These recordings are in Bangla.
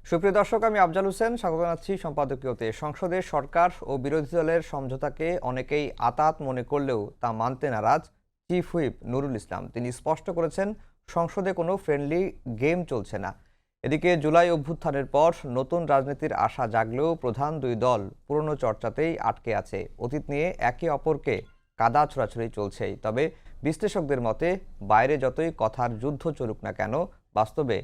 সুপ্রিয় দর্শক, আমি আফজাল হোসেন স্বাগত জানাচ্ছি সম্পাদকীয়তে। সংসদে সরকার ও বিরোধী দলের সমঝোতাকে অনেকেই আঁতাত মনে করলেও তা মানতে নারাজ চিফ হুইপ নুরুল ইসলাম। তিনি স্পষ্ট করেছেন, সংসদে কোনো ফ্রেন্ডলি গেম চলছে না। এদিকে জুলাই অভ্যুত্থানের পর নতুন রাজনীতির আশা জাগলেও প্রধান দুই দল পুরনো চর্চাতেই আটকে আছে। অতীত নিয়ে একে অপরকে কাদা ছোড়াছুড়ি চলছেই। তবে বিশ্লেষকদের মতে বাইরে যতই কথার যুদ্ধ চলুক না কেন, বাস্তবে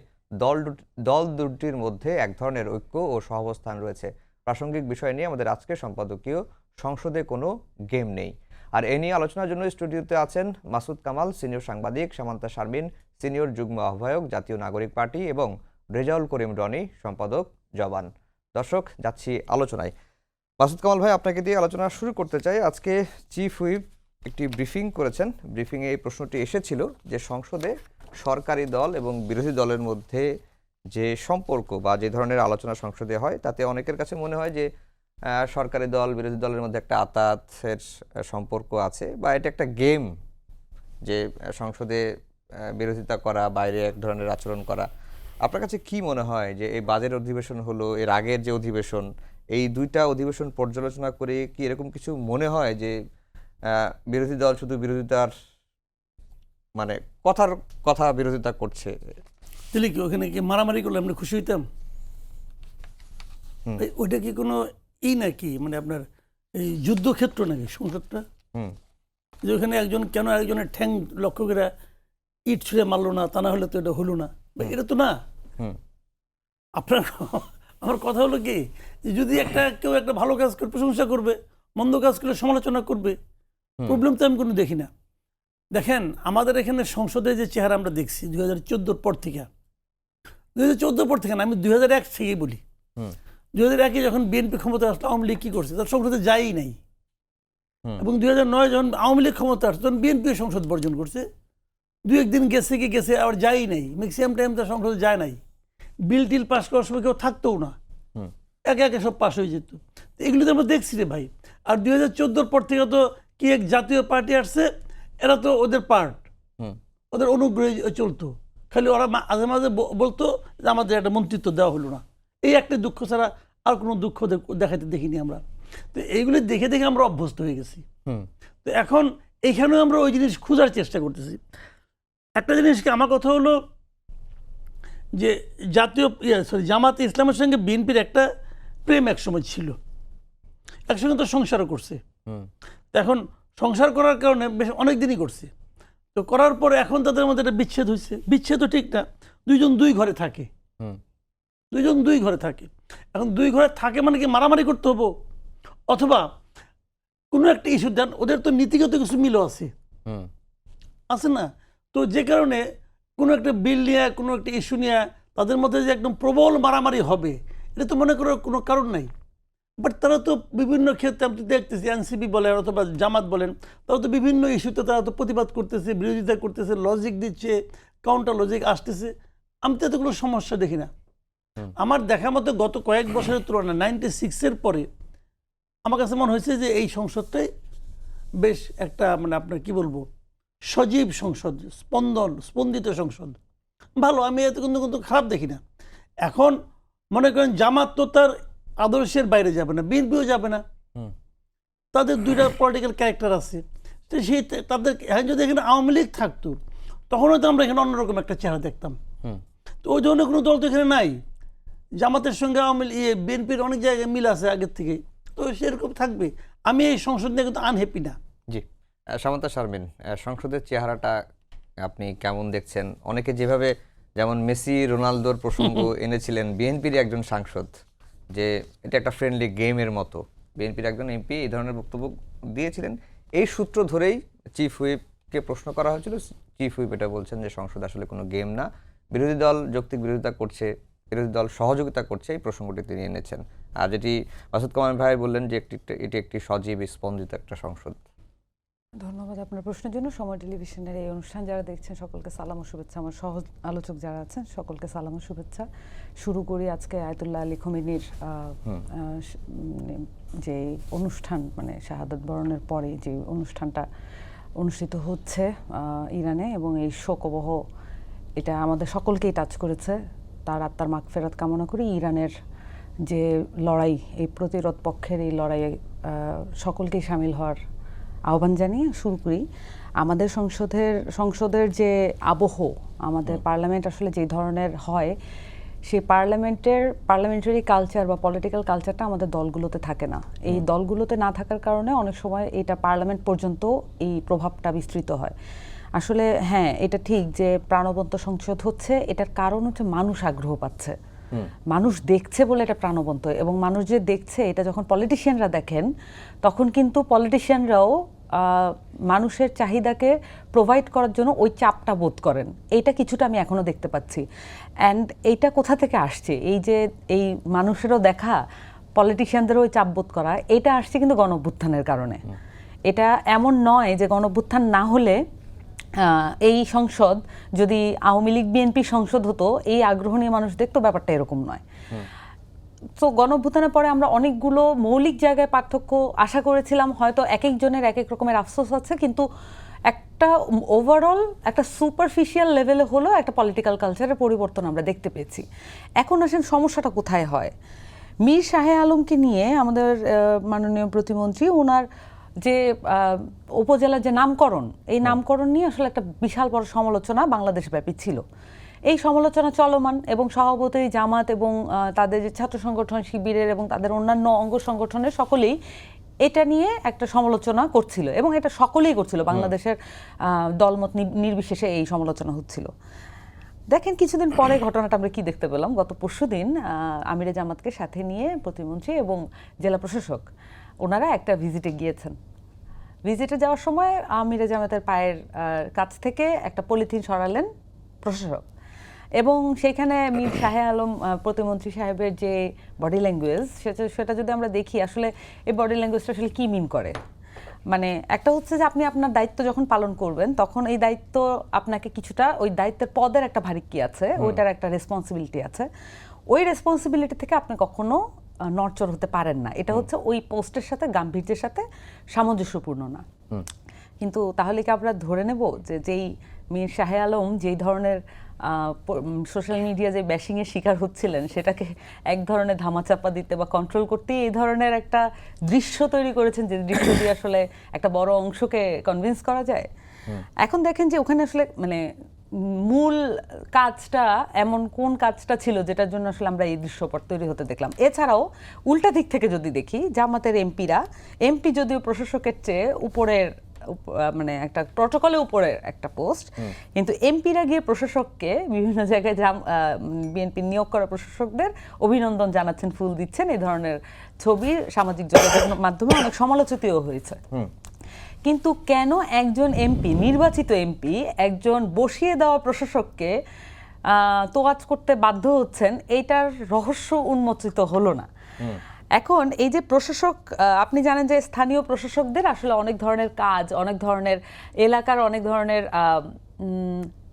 দল দুটির মধ্যে এক ধরনের ঐক্য ও সহাবস্থান রয়েছে। প্রাসঙ্গিক বিষয় নিয়ে আমাদের আজকের সম্পাদকীয় সংসদে কোনো গেম নেই। আর এ নিয়ে আলোচনার জন্য স্টুডিওতে আছেন মাসুদ কামাল, সিনিয়র সাংবাদিক, সামান্তা শারমিন, সিনিয়র যুগ্ম আহ্বায়ক, জাতীয় নাগরিক পার্টি, এবং রেজাউল করিম রনি, সম্পাদক, জবান। দর্শক, যাচ্ছি আলোচনায়। মাসুদ কামাল ভাই, আপনাকে দিয়ে আলোচনা শুরু করতে চাই। আজকে চিফ হুইপ একটি ব্রিফিং করেছেন। ব্রিফিংয়ে এই প্রশ্নটি এসেছিল যে সংসদে সরকারি দল এবং বিরোধী দলের মধ্যে যে সম্পর্ক বা যে ধরনের আলোচনা সংসদে হয়, তাতে অনেকের কাছে মনে হয় যে সরকারি দল বিরোধী দলের মধ্যে একটা আঁতাতের সম্পর্ক আছে, বা এটা একটা গেম, যে সংসদে বিরোধিতা করা, বাইরে এক ধরনের আচরণ করা। আপনার কাছে কি মনে হয় যে এই বাজেট অধিবেশন হলো, এর আগের যে অধিবেশন, এই দুইটা অধিবেশন পর্যালোচনা করে কি এরকম কিছু মনে হয় যে বিরোধী দল শুধু বিরোধিতার মানে কথার কথা বিরোধিতা করছে? তাহলে কি ওখানে কি মারামারি করলে আমরা খুশি হইতাম? ওইটা কি কোনো নাকি, মানে আপনার এই যুদ্ধক্ষেত্র নাকি সংসদটা? যে ওখানে একজন কেন একজনের ঠ্যাং লক্ষ্য করে ইট ছুঁড়ে মারলো না, তা না হলে তো এটা হলো না, এটা তো না। আপনার আমার কথা হলো কি, যদি কেউ একটা ভালো কাজ করে প্রশংসা করবে, মন্দ কাজ করলে সমালোচনা করবে, প্রবলেম তো আমি কোনো দেখি না। দেখেন, আমাদের এখানে সংসদে যে চেহারা আমরা দেখছি 2014 পর থেকে, 2014 পর থেকে না, আমি 2001 থেকেই বলি। 2001-এ যখন বিএনপি ক্ষমতা আসলো, আওয়ামী লীগ কি করছে? তার সংসদে যায়ই নাই। এবং 2009 যখন আওয়ামী লীগ ক্ষমতা আসছে, তখন বিএনপি সংসদ বর্জন করছে। দু একদিন গেছে আবার যায়ই নাই, ম্যাক্সিমাম টাইম তার সংসদে যায় নাই। বিল টিল পাস করার সময় কেউ থাকতেও না, একে একে সব পাস হয়ে যেত। এগুলো তো আমরা দেখছি রে ভাই। আর 2014 পর থেকে তো কি এক জাতীয় পার্টি আসছে, এরা তো ওদের পার্ট, ওদের অনুগ্রহে চলতো। খালি ওরা মাঝে মাঝে বলতো যে আমাদের একটা মন্ত্রিত্ব দেওয়া হলো না। এই একটা দুঃখ ছাড়া আর কোনো দুঃখ দেখাতে দেখিনি আমরা। তো এইগুলি দেখে দেখে আমরা অভ্যস্ত হয়ে গেছি। তো এখন এইখানেও আমরা ওই জিনিস খোঁজার চেষ্টা করতেছি। একটা জিনিস কি, আমার কথা হলো যে জামাতে ইসলামের সঙ্গে বিএনপির একটা প্রেম একসময় ছিল, একসঙ্গে তো সংসারও করছে। এখন সংসার করার কারণে বেশ অনেক দিনই করছে। তো করার পরে এখন তাদের মধ্যে একটা বিচ্ছেদ হয়েছে। বিচ্ছেদ ঠিক না, দুইজন দুই ঘরে থাকে, দুইজন দুই ঘরে থাকে। এখন দুই ঘরে থাকে মানে কি মারামারি করতে হবো, অথবা কোনো একটা ইস্যু দেন, ওদের তো নীতিগত কিছু মিলও আছে, আছে না? তো যে কারণে কোনো একটা বিল নিয়ে, কোনো একটা ইস্যু নিয়ে তাদের মধ্যে যে একদম প্রবল মারামারি হবে, এটা তো মনে করার কোনো কারণ নাই। বাট তারা তো বিভিন্ন ক্ষেত্রে আপনি দেখতেছি, এনসিপি বলেন অথবা জামাত বলেন, তারা তো বিভিন্ন ইস্যুতে তারা তো প্রতিবাদ করতেছে, বিরোধিতা করতেছে, লজিক দিচ্ছে, কাউন্টার লজিক আসতেছে। আমি তো এত কোনো সমস্যা দেখি না। আমার দেখা মতো গত কয়েক বছরের তুলনায় 96-এর পরে আমার কাছে মনে হয়েছে যে এই সংসদটাই বেশ একটা, মানে আপনার কি বলবো, সজীব সংসদ, স্পন্দিত সংসদ, ভালো। আমি এত কিন্তু খারাপ দেখি না। এখন মনে করেন জামাত তো তার আদর্শের বাইরে যাবে না, বিএনপিও যাবে না, তাদের দুইটা পলিটিক্যাল ক্যারেক্টার আছে। তো সেই তাদের যদি এখানে আওয়ামী লীগ থাকতো, তখনও তো আমরা এখানে অন্যরকম একটা চেহারা দেখতাম। তো ওই ধরনের কোনো দল তো এখানে নাই। জামাতের সঙ্গে বিএনপির অনেক জায়গায় মিল আছে আগের থেকে, তো সেরকম থাকবে। আমি এই সংসদ নিয়ে কিন্তু আনহ্যাপি না। জি, সামান্তা শারমিন, সংসদের চেহারাটা আপনি কেমন দেখছেন? অনেকে যেভাবে, যেমন মেসি রোনালদোর প্রসঙ্গ এনেছিলেন বিএনপির একজন সাংসদ, যে এটা একটা ফ্রেন্ডলি গেমের মতো, বিএনপির একজন এমপি এই ধরনের বক্তব্য দিয়েছিলেন। এই সূত্র ধরেই চিফ হুইপকে প্রশ্ন করা হয়েছিল। চিফ হুইপ এটা বলছেন যে সংসদ আসলে কোনো গেম না, বিরোধী দল যৌক্তিক বিরোধিতা করছে, বিরোধী দল সহযোগিতা করছে, এই প্রসঙ্গটি তিনি এনেছেন। আর যেটি মাসুদ কামাল ভাই বললেন যে এটি একটি সজীব স্পন্দিত একটা সংসদ। ধন্যবাদ আপনার প্রশ্নের জন্য। সময় টেলিভিশনের এই অনুষ্ঠান যারা দেখছেন সকলকে সালাম ও শুভেচ্ছা। আমার সহ আলোচক যারা আছেন সকলকে সালাম ও শুভেচ্ছা। শুরু করি আজকে আয়াতুল্লাহ আলী খোমেনির যে অনুষ্ঠান, মানে শাহাদাত বরণের পরে যে অনুষ্ঠানটা অনুষ্ঠিত হচ্ছে ইরানে, এবং এই শোকবহ, এটা আমাদের সকলকেই টাচ করেছে। তার আত্মার মাগফিরাত কামনা করি। ইরানের যে লড়াই, এই প্রতিরোধ পক্ষের এই লড়াইয়ে সকলকেই সামিল হওয়ার আহ্বান জানিয়ে শুরু করি। আমাদের সংসদের যে আবহ, আমাদের পার্লামেন্ট আসলে যে ধরনের হয়, সেই পার্লামেন্টারি কালচার বা পলিটিক্যাল কালচারটা আমাদের দলগুলোতে থাকে না। এই দলগুলোতে না থাকার কারণে অনেক সময় এটা পার্লামেন্ট পর্যন্ত এই প্রভাবটা বিস্তৃত হয়। আসলে হ্যাঁ, এটা ঠিক যে প্রাণবন্ত সংসদ হচ্ছে, এটার কারণ হচ্ছে মানুষ আগ্রহ পাচ্ছে, মানুষ দেখছে বলে এটা প্রাণবন্ত। এবং মানুষ যে দেখছে, এটা যখন পলিটিশিয়ানরা দেখেন, তখন কিন্তু পলিটিশিয়ানরাও মানুষের চাহিদাকে প্রোভাইড করার জন্য ওই চাপটা বোধ করেন। এইটা কিছুটা আমি এখনো দেখতে পাচ্ছি। অ্যান্ড এইটা কোথা থেকে আসছে, এই যে এই মানুষেরও দেখা, পলিটিশিয়ানদেরও ওই চাপ বোধ করা, এটা আসছে কিন্তু গণঅভ্যুত্থানের কারণে। এটা এমন নয় যে গণঅভ্যুত্থান না হলে এই সংসদ যদি আওয়ামী লীগ বিএনপি সংসদ হতো, এই আগ্রহ নিয়ে মানুষ দেখতো, ব্যাপারটা এরকম নয়। তো গণঅভ্যুত্থানের পরে আমরা অনেকগুলো মৌলিক জায়গায় পার্থক্য আশা করেছিলাম, হয়তো এক একজনের এক এক রকমের আফসোস আছে, কিন্তু একটা ওভারঅল একটা সুপারফিশিয়াল লেভেলে হলেও একটা পলিটিক্যাল কালচারের পরিবর্তন আমরা দেখতে পেয়েছি। এখন আসেন সমস্যাটা কোথায় হয়। মীর শাহে আলমকে নিয়ে আমাদের মাননীয় প্রতিমন্ত্রী, ওনার যে উপজেলার যে নামকরণ, এই নামকরণ নিয়ে আসলে একটা বিশাল বড় সমালোচনা বাংলাদেশব্যাপী ছিল। এই সমালোচনা চলমান, এবং স্বভাবতই জামাত এবং তাদের যে ছাত্র সংগঠন শিবিরের এবং তাদের অন্যান্য অঙ্গ সংগঠনের সকলেই এটা নিয়ে একটা সমালোচনা করছিল, এবং এটা সকলেই করছিল, বাংলাদেশের দলমত নির্বিশেষে এই সমালোচনা হচ্ছিল। দেখেন কিছুদিন পরে ঘটনাটা আমরা কি দেখতে পেলাম। গত পরশুদিন আমিরে জামাতকে সাথে নিয়ে প্রতিমন্ত্রী এবং জেলা প্রশাসক ওনারা একটা ভিজিটে গিয়েছেন। ভিজিটে যাওয়ার সময় আমিরে জামাতের পায়ের কাছ থেকে একটা পলিথিন সরালেন প্রশাসক, এবং সেখানে মীর শাহে আলম প্রতিমন্ত্রী সাহেবের যে বডি ল্যাঙ্গুয়েজ, সেটা যদি আমরা দেখি, আসলে এই বডি ল্যাঙ্গুয়েজটা আসলে কি মিন করে। মানে একটা হচ্ছে যে আপনি আপনার দায়িত্ব যখন পালন করবেন, তখন এই দায়িত্ব আপনাকে কিছুটা, ওই দায়িত্বের পদের একটা ভারী কি আছে, ওইটার একটা রেসপন্সিবিলিটি আছে, ওই রেসপন্সিবিলিটি থেকে আপনি কখনো নড়চড় হতে পারেন না। এটা হচ্ছে ওই পোস্টের সাথে, গাম্ভীর্যের সাথে সামঞ্জস্যপূর্ণ না। কিন্তু তাহলে কি আমরা ধরে নেব যে যেই মীর শাহে আলম যেই ধরনের সোশ্যাল মিডিয়া যে ব্যাশিংয়ের শিকার হচ্ছিলেন, সেটাকে এক ধরনের ধামাচাপা দিতে বা কন্ট্রোল করতে এই ধরনের একটা দৃশ্য তৈরি করেছেন, যে দৃশ্য দিয়ে আসলে একটা বড় অংশকে কনভিন্স করা যায়। এখন দেখেন যে ওখানে আসলে মানে মূল কাজটা এমন কোন কাজটা ছিল যেটার জন্য আসলে আমরা এই দৃশ্যপট তৈরি হতে দেখলাম। এছাড়াও উল্টা দিক থেকে যদি দেখি, জামাতের এমপি যদিও প্রশাসকের চেয়ে উপরের, মানে একটা প্রটোকলে উপরের একটা পোস্ট, কিন্তু এমপিরা গিয়ে প্রশাসককে বিভিন্ন জায়গায় বিএনপি নিয়োগ করা প্রশাসকদের অভিনন্দন জানাচ্ছেন, ফুল দিচ্ছেন। এই ধরনের ছবি সামাজিক যোগাযোগ মাধ্যমে অনেক সমালোচিতও হয়েছে। কিন্তু কেন একজন এমপি, নির্বাচিত এমপি, একজন বসিয়ে দেওয়া প্রশাসককে তোয়াজ করতে বাধ্য হচ্ছেন, এইটার রহস্য উন্মোচিত হলো না। এখন এই যে প্রশাসক, আপনি জানেন যে স্থানীয় প্রশাসকদের আসলে অনেক ধরনের কাজ, অনেক ধরনের এলাকার অনেক ধরনের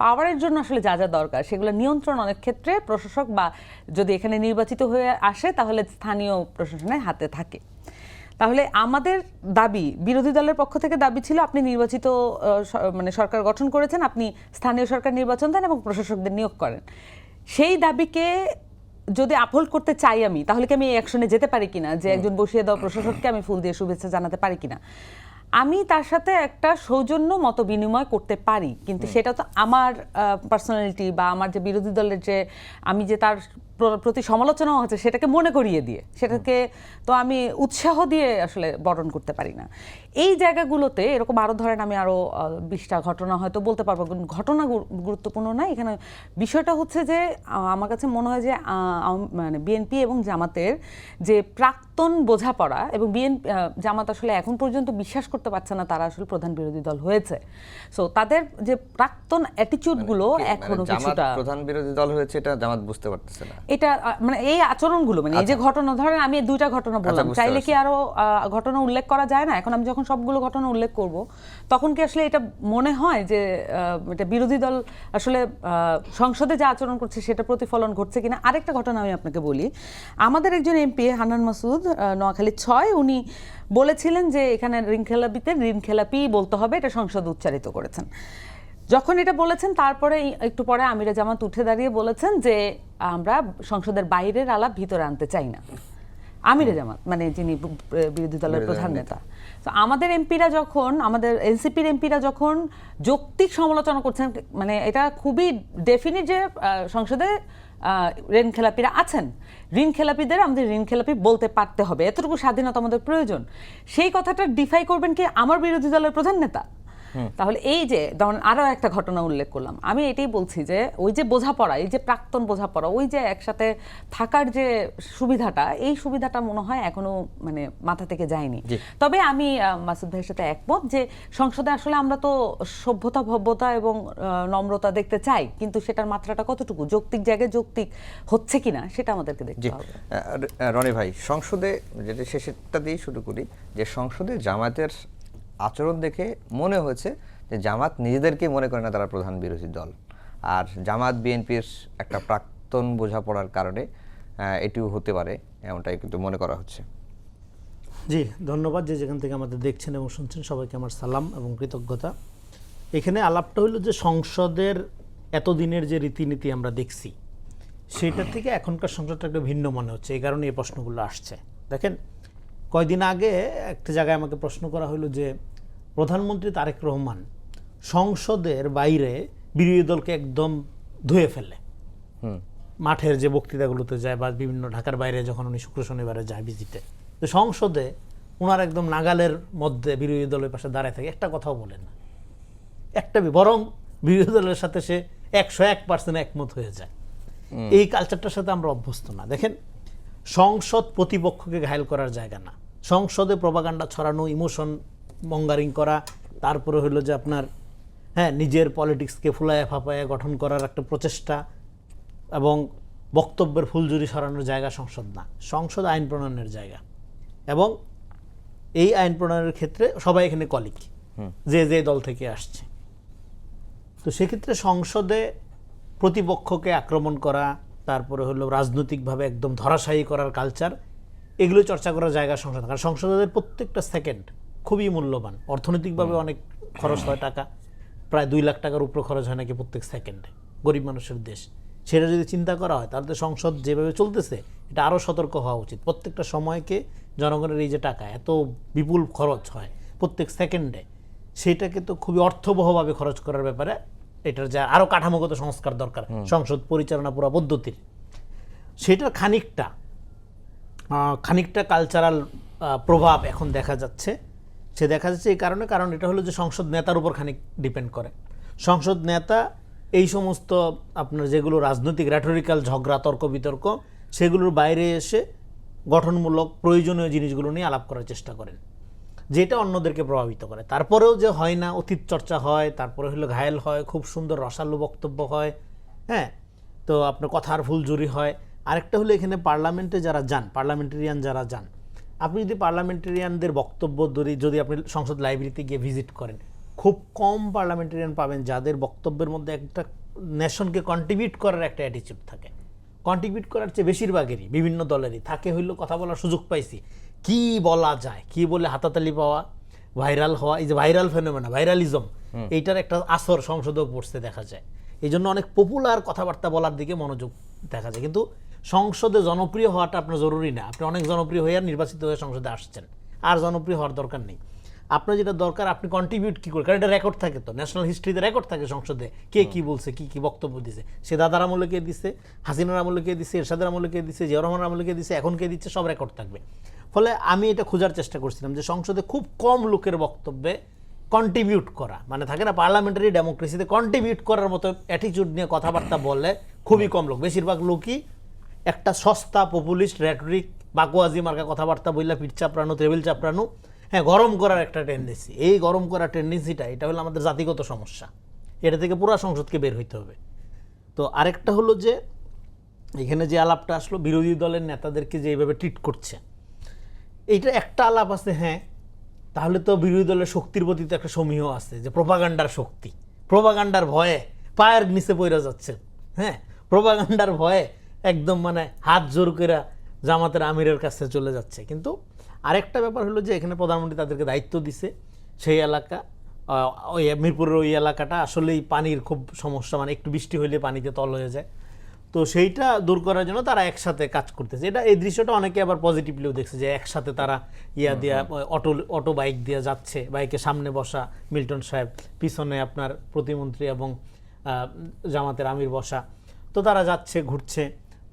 পাওয়ারের জন্য আসলে যা যা দরকার, সেগুলো নিয়ন্ত্রণ অনেক ক্ষেত্রে প্রশাসক বা যদি এখানে নির্বাচিত হয়ে আসে তাহলে স্থানীয় প্রশাসনের হাতে থাকে। তাহলে আমাদের দাবি, বিরোধী দলের পক্ষ থেকে দাবি ছিল, আপনি নির্বাচিত মানে সরকার গঠন করেছেন, আপনি স্থানীয় সরকার নির্বাচন দেন এবং প্রশাসকদের নিয়োগ করেন। সেই দাবিকে যদি আপহোল্ড করতে চাই আমি, তাহলে কি আমি এই অ্যাকশনে যেতে পারি কিনা, যে একজন বসিয়ে দেওয়া প্রশাসককে আমি ফুল দিয়ে শুভেচ্ছা জানাতে পারি কিনা। আমি তার সাথে একটা সৌজন্য মত বিনিময় করতে পারি, কিন্তু সেটা তো আমার পার্সোনালিটি বা আমার যে বিরোধী দলের যে আমি যে তার প্রতি সমালোচনা হচ্ছে সেটাকে মনে করিয়ে দিয়ে, সেটাকে তো আমি উৎসাহ দিয়ে আসলে বরণ করতে পারি না। এই জায়গাগুলোতে এরকম আরও ধরেন আমি আরও 20টা ঘটনা হয়তো বলতে পারবো, ঘটনা গুরুত্বপূর্ণ না এখানে। বিষয়টা হচ্ছে যে আমার কাছে মনে হয় যে মানে বিএনপি এবং জামাতের যে প্রাক্তন বোঝাপড়া, এবং জামাত আসলে এখন পর্যন্ত বিশ্বাস করতে পারছে না তারা আসলে প্রধান বিরোধী দল হয়েছে। সো তাদের যে প্রাক্তন অ্যাটিটিউডগুলো এখনো কিছুটা, প্রধান বিরোধী দল হয়েছে এটা জামাত বুঝতে পারতেছে না। এটা মানে এই আচরণগুলো, মানে এই যে ঘটনা, ধরেন আমি 2টা ঘটনা বললাম, চাইলে কি আরো ঘটনা উল্লেখ করা যায় না? এখন আমি যখন সবগুলো ঘটনা উল্লেখ করব, তখন কি আসলে এটা মনে হয় যে এটা বিরোধী দল আসলে সংসদে যে আচরণ করছে সেটা প্রতিফলন ঘটছে কিনা? আরেকটা ঘটনা আমি আপনাকে বলি। আমাদের একজন এমপি হান্নান মাসুদ, নোয়াখালী 6, উনি বলেছিলেন যে এখানে ঋণখেলাপি বলতে হবে, এটা সংসদে উচ্চারিত করেছেন। যখন এটা বলেছেন তারপরে একটু পরে আমিরে জামাত উঠে দাঁড়িয়ে বলেছেন যে আমরা সংসদের বাইরের আলাপ ভিতরে আনতে চাই না। আমিরে জামাত মানে যিনি বিরোধী দলের প্রধান নেতা। তো আমাদের এমপিরা যখন, আমাদের এনসিপির এমপিরা যখন যৌক্তিক সমালোচনা করছেন, মানে এটা খুবই ডেফিনিট যে সংসদে ঋণ খেলাপিরা আছেন, ঋণ খেলাপিদের আমাদের ঋণ খেলাপি বলতে পারতে হবে, এতটুকু স্বাধীনতা আমাদের প্রয়োজন। সেই কথাটা ডিফাই করবেন কি আমার বিরোধী দলের প্রধান নেতা? তাহলে এই যে আরো একটা ঘটনা উল্লেখ করলাম, আমি এটাই বলছি যে ওই যে বোঝাপড়া, এই যে প্রাক্তন বোঝাপড়া, ওই যে একসাথে থাকার যে সুবিধাটা, এই সুবিধাটা মনে হয় এখনো মানে মাথা থেকে যায়নি। তবে আমি মাসুদ ভাইয়ের সাথে একমত যে সংসদে আসলে আমরা তো সভ্যতা, ভব্যতা এবং নম্রতা দেখতে চাই, কিন্তু সেটার মাত্রাটা কতটুকু যৌক্তিক জায়গায় যৌক্তিক হচ্ছে কিনা সেটা আমাদেরকে দেখতে হবে। রনি ভাই, সংসদে যেটা শেষেরটা দিয়ে শুরু করি, যে সংসদে জামায়াতের আচরণ দেখে মনে হয়েছে যে জামাত নিজেদেরকে মনে করে না তারা প্রধান বিরোধী দল, আর জামাত বিএনপির একটা প্রাক্তন বোঝাপড়ার কারণে এটিও হতে পারে, এমনটাই কিন্তু মনে করা হচ্ছে। জি, ধন্যবাদ যে যেখান থেকে আমাদের দেখছেন এবং শুনছেন সবাইকে আমার সালাম এবং কৃতজ্ঞতা। এখানে আলাপটা হলো যে সংসদের এতদিনের যে রীতিনীতি আমরা দেখছি সেটা থেকে এখনকার সংসদটা একটু ভিন্ন মনে হচ্ছে, এই কারণে এই প্রশ্নগুলো আসছে। দেখেন, কয়দিন আগে একটা জায়গায় আমাকে প্রশ্ন করা হলো যে প্রধানমন্ত্রী তারেক রহমান সংসদের বাইরে বিরোধী দলকে একদম ধুয়ে ফেলে, মাঠের যে বক্তৃতাগুলোতে যায় বা বিভিন্ন ঢাকার বাইরে যখন উনি শুক্র শনিবারে যায় ভিজিটে, তো সংসদে ওনার একদম নাগালের মধ্যে বিরোধী দলের পাশে দাঁড়ায় থাকে, একটা কথাও বলে না, একটা বরং বিরোধী দলের সাথে সে 101% একমত হয়ে যায়। এই কালচারটার সাথে আমরা অভ্যস্ত না। দেখেন, সংসদ প্রতিপক্ষকে ঘায়েল করার জায়গা না। সংসদে প্রপাগান্ডা ছড়ানো, ইমোশন মঙ্গারিং করা, তারপরে হলো যে আপনার নিজের পলিটিক্সকে ফুলায়া ফাপায়া গঠন করার একটা প্রচেষ্টা এবং বক্তব্যের ফুলঝুরি সরানোর জায়গা সংসদ না। সংসদ আইন প্রণয়নের জায়গা, এবং এই আইন প্রণয়নের ক্ষেত্রে সবাই এখানে কলিগ, যে যে দল থেকে আসছে। তো সেক্ষেত্রে সংসদে প্রতিপক্ষকে আক্রমণ করা, তারপরে হলো রাজনৈতিকভাবে একদম ধরাশায়ী করার কালচার, এগুলো চর্চা করার জায়গা সংসদ। কারণ সংসদের প্রত্যেকটা সেকেন্ড খুবই মূল্যবান, অর্থনৈতিকভাবে অনেক খরচ হয় টাকা, প্রায় 2 লাখ টাকার উপর খরচ হয় নাকি প্রত্যেক সেকেন্ডে, গরিব মানুষের দেশ। সেটা যদি চিন্তা করা হয় তাহলে সংসদ যেভাবে চলতেছে এটা আরও সতর্ক হওয়া উচিত। প্রত্যেকটা সময়কে জনগণের এই যে টাকা এত বিপুল খরচ হয় প্রত্যেক সেকেন্ডে, সেটাকে তো খুবই অর্থবহভাবে খরচ করার ব্যাপারে এটার যা আরও কাঠামোগত সংস্কার দরকার সংসদ পরিচালনা পুরো পদ্ধতির। সেটার খানিকটা কালচারাল প্রভাব এখন দেখা যাচ্ছে। সে দেখা যাচ্ছে এই কারণে, কারণ এটা হলো যে সংসদ নেতার উপর খানিক ডিপেন্ড করে। সংসদ নেতা এই সমস্ত আপনার যেগুলো রাজনৈতিক র্যাটোরিক্যাল ঝগড়া, তর্ক বিতর্ক, সেগুলোর বাইরে এসে গঠনমূলক প্রয়োজনীয় জিনিসগুলো নিয়ে আলাপ করার চেষ্টা করেন, যেটা অন্যদেরকে প্রভাবিত করে। তারপরেও যে হয় না, অতীত চর্চা হয়, তারপরে হলো ঘায়েল হয়, খুব সুন্দর রসালো বক্তব্য হয়, তো আপনার কথার ফুলঝুরি হয়। আরেকটা হলো এখানে পার্লামেন্টে যারা যান, পার্লামেন্টেরিয়ান যারা যান, আপনি যদি পার্লামেন্টেরিয়ানদের বক্তব্য যদি আপনি সংসদ লাইব্রেরিতে গিয়ে ভিজিট করেন, খুব কম পার্লামেন্টেরিয়ান পাবেন যাদের বক্তব্যের মধ্যে একটা নেশনকে কন্ট্রিবিউট করার একটা অ্যাটিচিউড থাকে। কন্ট্রিবিউট করার চেয়ে বেশিরভাগেরই বিভিন্ন দলেরই থাকে হইলো কথা বলার সুযোগ পাইছি, কি বলা যায়, কি বলে হাতাতালি পাওয়া, ভাইরাল হওয়া, এই যে ভাইরাল ফেনোমেনা, ভাইরালিজম, এইটার একটা আসর সংসদেও পড়তে দেখা যায়। এই জন্য অনেক পপুলার কথাবার্তা বলার দিকে মনোযোগ দেখা যায়। কিন্তু সংসদে জনপ্রিয় হওয়াটা আপনার জরুরি না। আপনি অনেক জনপ্রিয় হয়ে নির্বাচিত হয়ে সংসদে আসছেন, আর জনপ্রিয় হওয়ার দরকার নেই। আপনার যেটা দরকার, আপনি কন্ট্রিবিউট কী করে, কারণ এটা রেকর্ড থাকে, তো ন্যাশনাল হিস্ট্রিতে রেকর্ড থাকে সংসদে কে কী বলছে, কী কী বক্তব্য দিছে, সে দাদার আমলে কে দিচ্ছে, হাসিনার আমলে কে দিচ্ছে, এরশাদের আমলে কে দিচ্ছে, জিয়াউর রহমানের আমলে কে দিচ্ছে, এখন কে দিচ্ছে, সব রেকর্ড থাকবে। ফলে আমি এটা খোঁজার চেষ্টা করছিলাম যে সংসদে খুব কম লোকের বক্তব্যে কন্ট্রিবিউট করা, মানে থাকে না পার্লামেন্টারি ডেমোক্রেসিতে কন্ট্রিবিউট করার মতো অ্যাটিচিউড নিয়ে কথাবার্তা বললে খুবই কম লোক। বেশিরভাগ লোকই একটা সস্তা পপুলিস্ট র্যাটরিক বাকোয়াজি মার্কা কথাবার্তা বললে পিঠ চাপড়ানো, টেবিল চাপড়ানো, গরম করার একটা টেন্ডেন্সি। এই গরম করার টেন্ডেন্সিটা, এটা হলো আমাদের জাতিগত সমস্যা, এটা থেকে পুরো সংসদকে বের হইতে হবে। তো আরেকটা হলো যে এখানে যে আলাপটা আসলো বিরোধী দলের নেতাদেরকে যে এইভাবে ট্রিট করছে, এইটা একটা আলাপ আছে, তাহলে তো বিরোধী দলের শক্তির প্রতি তো একটা সমীহ আছে, যে প্রোপাগান্ডার শক্তি, প্রোপাগান্ডার ভয়ে পায়ের নিচে পড়ে যাচ্ছে, প্রোপাগান্ডার ভয়ে একদম মানে হাত জোর করে জামাতের আমিরের কাছে চলে যাচ্ছে। কিন্তু আরেকটা ব্যাপার হলো যে এখানে প্রধানমন্ত্রী তাদেরকে দায়িত্ব দিছে, সেই এলাকা ওই মিরপুরের ওই এলাকাটা আসলেই পানির খুব সমস্যা, মানে একটু বৃষ্টি হইলে পানিতে তল হয়ে যায়। তো সেইটা দূর করার জন্য তারা একসাথে কাজ করতেছে। এই দৃশ্যটা অনেকে আবার পজিটিভলিও দেখছে যে একসাথে তারা দিয়া অটো বাইক দিয়ে যাচ্ছে, বাইকের সামনে বসা মিল্টন সাহেব, পিছনে আপনার প্রতিমন্ত্রী এবং জামাতের আমির বসা, তো তারা যাচ্ছে, ঘুরছে,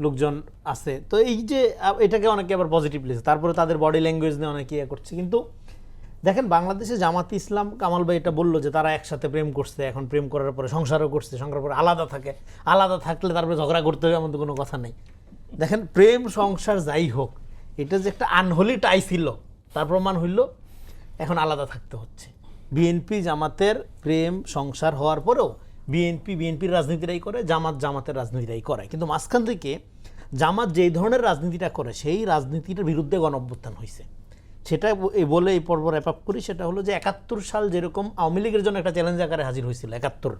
লোকজন আছে। তো এই যে এটাকে অনেকে আবার পজিটিভলি, তারপরে তাদের বডি ল্যাঙ্গুয়েজ নিয়ে অনেকে ইয়ে করছে। কিন্তু দেখেন বাংলাদেশে জামাত ইসলাম, কামাল ভাই এটা বললো যে তারা একসাথে প্রেম করছে, এখন প্রেম করার পরে সংসারও করছে, সংসারের পরে আলাদা থাকে, আলাদা থাকলে তারপরে ঝগড়া করতে হবে এমন তো কোনো কথা নেই। দেখেন প্রেম সংসার যাই হোক, এটা যে একটা আনহোলি টাই ছিল তার প্রমাণ হইল এখন আলাদা থাকতে হচ্ছে। বিএনপি জামাতের প্রেম সংসার হওয়ার পরেও বিএনপির রাজনীতিটাই করে, জামাতের রাজনীতিটাই করে। কিন্তু মাঝখান থেকে জামাত যেই ধরনের রাজনীতিটা করে সেই রাজনীতিটার বিরুদ্ধে গণঅভ্যুত্থান হয়েছে। সেটা বলে এই পর্ব র্যাপ আপ করি। সেটা হলো যে ৭১ সাল যেরকম আওয়ামী লীগের জন্য একটা চ্যালেঞ্জ আকারে হাজির হয়েছিল, ৭১